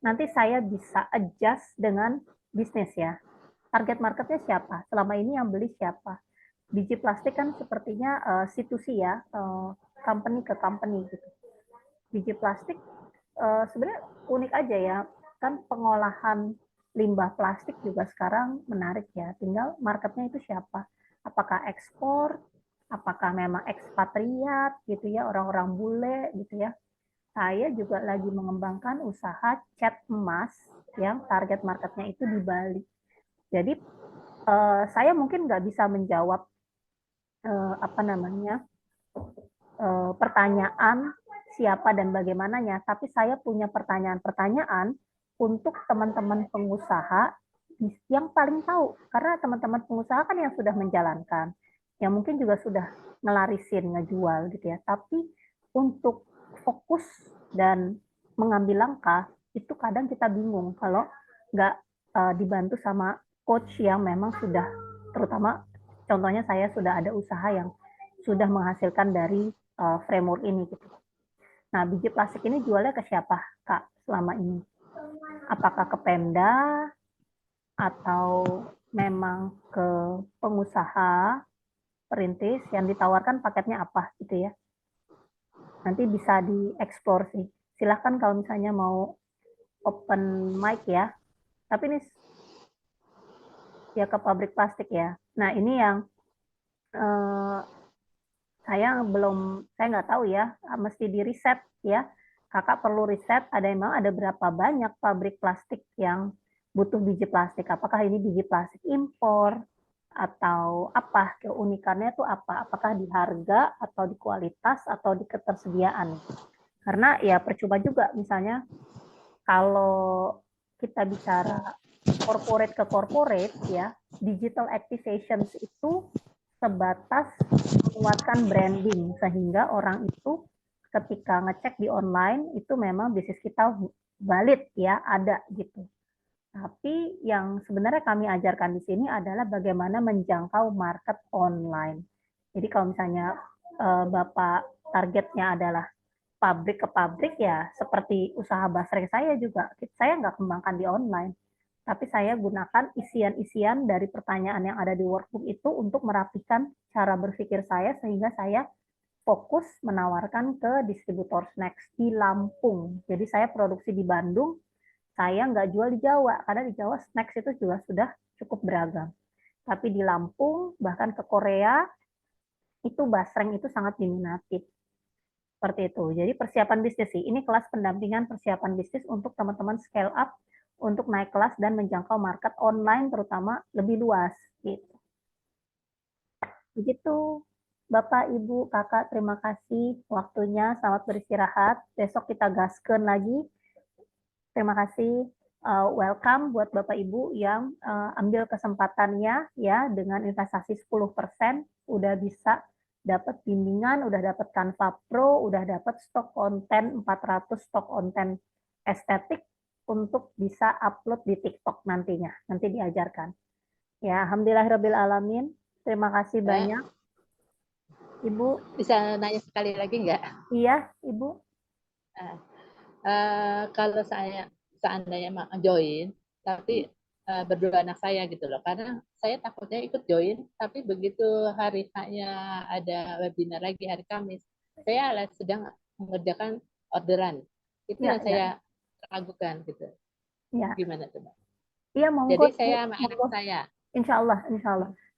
nanti saya bisa adjust dengan bisnis ya. Target marketnya siapa? Selama ini yang beli siapa? Biji plastik kan sepertinya C2C ya, company ke company gitu. Biji plastik sebenarnya unik aja ya, kan pengolahan limbah plastik juga sekarang menarik ya. Tinggal marketnya itu siapa? Apakah ekspor? Apakah memang ekspatriat gitu ya, orang-orang bule gitu ya. Saya juga lagi mengembangkan usaha cat emas yang target marketnya itu di Bali. Jadi saya mungkin nggak bisa menjawab pertanyaan siapa dan bagaimananya, tapi saya punya pertanyaan-pertanyaan untuk teman-teman pengusaha yang paling tahu, karena teman-teman pengusaha kan yang sudah menjalankan, yang mungkin juga sudah ngelarisin, ngejual gitu ya, tapi untuk fokus dan mengambil langkah, itu kadang kita bingung kalau nggak dibantu sama coach yang memang sudah, terutama contohnya saya sudah ada usaha yang sudah menghasilkan dari framework ini gitu. Nah, biji plastik ini jualnya ke siapa, Kak, selama ini? Apakah ke Pemda atau memang ke pengusaha perintis yang ditawarkan paketnya apa gitu ya? Nanti bisa dieksplor sih. Silahkan kalau misalnya mau open mic ya. Tapi ini ya ke pabrik plastik ya. Nah, ini yang saya nggak tahu ya, mesti di riset ya. Kakak perlu riset, memang ada berapa banyak pabrik plastik yang butuh biji plastik. Apakah ini biji plastik impor atau apa, keunikannya itu apa? Apakah di harga atau di kualitas atau di ketersediaan? Karena ya percuma juga misalnya kalau kita bicara corporate ke corporate ya, digital activations itu sebatas menguatkan branding sehingga orang itu ketika ngecek di online itu memang bisnis kita valid ya, ada gitu. Tapi yang sebenarnya kami ajarkan di sini adalah bagaimana menjangkau market online. Jadi kalau misalnya Bapak targetnya adalah pabrik ke pabrik ya, seperti usaha basreng saya juga, saya nggak kembangkan di online. Tapi saya gunakan isian-isian dari pertanyaan yang ada di workbook itu untuk merapikan cara berpikir saya sehingga saya fokus menawarkan ke distributor snacks di Lampung. Jadi saya produksi di Bandung, saya nggak jual di Jawa, karena di Jawa snacks itu juga sudah cukup beragam. Tapi di Lampung, bahkan ke Korea, itu basreng itu sangat diminati. Seperti itu. Jadi persiapan bisnis sih. Ini kelas pendampingan persiapan bisnis untuk teman-teman scale up, untuk naik kelas dan menjangkau market online terutama lebih luas. Gitu. Begitu. Bapak, Ibu, Kakak, terima kasih waktunya. Selamat beristirahat. Besok kita gaskeun lagi. Terima kasih. Welcome buat Bapak Ibu yang ambil kesempatannya ya dengan investasi 10% udah bisa dapat bimbingan, udah dapat Canva Pro, udah dapat stok konten 400 stok konten estetik untuk bisa upload di TikTok nantinya. Nanti diajarkan. Ya, alhamdulillahirabbil alamin. Terima kasih banyak. Ibu. Bisa nanya sekali lagi nggak? Iya, Ibu. Kalau saya seandainya mau join, tapi berdua anak saya gitu loh, karena saya takutnya ikut join, tapi begitu hari H-nya ada webinar lagi hari Kamis, saya sedang mengerjakan orderan, itu yang saya ragukan gitu. Ya. Gimana tuh, Mbak? Iya, monggo. Jadi saya sama anak saya. Insya Allah.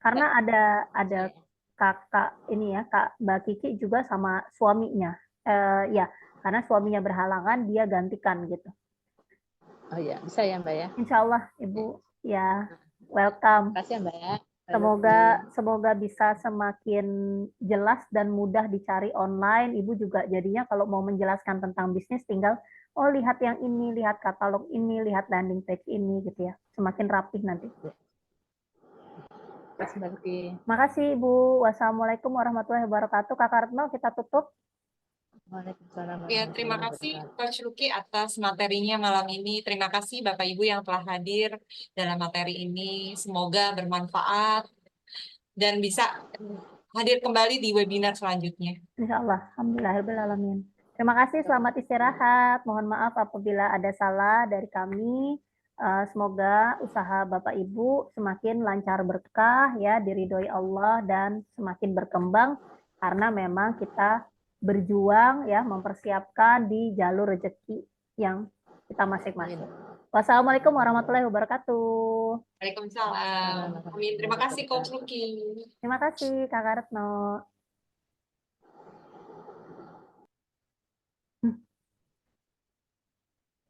Karena ada kakak ini ya, Kak Mbak Kiki juga sama suaminya. Ya, karena suaminya berhalangan, dia gantikan gitu. Oh iya, bisa ya Mbak ya? Insya Allah, Ibu. Ya, welcome. Terima kasih ya Mbak ya. Semoga bisa semakin jelas dan mudah dicari online. Ibu juga jadinya kalau mau menjelaskan tentang bisnis tinggal lihat yang ini, lihat katalog ini, lihat landing page ini gitu ya. Semakin rapih nanti. Makasih Ibu. Wassalamualaikum warahmatullahi wabarakatuh. Kakak Retno, kita tutup. Ya, terima kasih Coach Luki atas materinya malam ini. Terima kasih Bapak Ibu yang telah hadir dalam materi ini. Semoga bermanfaat dan bisa hadir kembali di webinar selanjutnya. Insya Allah. Alhamdulillahirrahmanirrahim. Terima kasih, selamat istirahat. Mohon maaf apabila ada salah dari kami. Semoga usaha Bapak Ibu semakin lancar berkah ya, diridhoi Allah dan semakin berkembang karena memang kita berjuang ya mempersiapkan di jalur rezeki yang kita masing-masing. Wassalamualaikum warahmatullahi wabarakatuh. Waalaikumsalam. Amin. Terima kasih Coach Luki. Terima kasih Kakak Retno.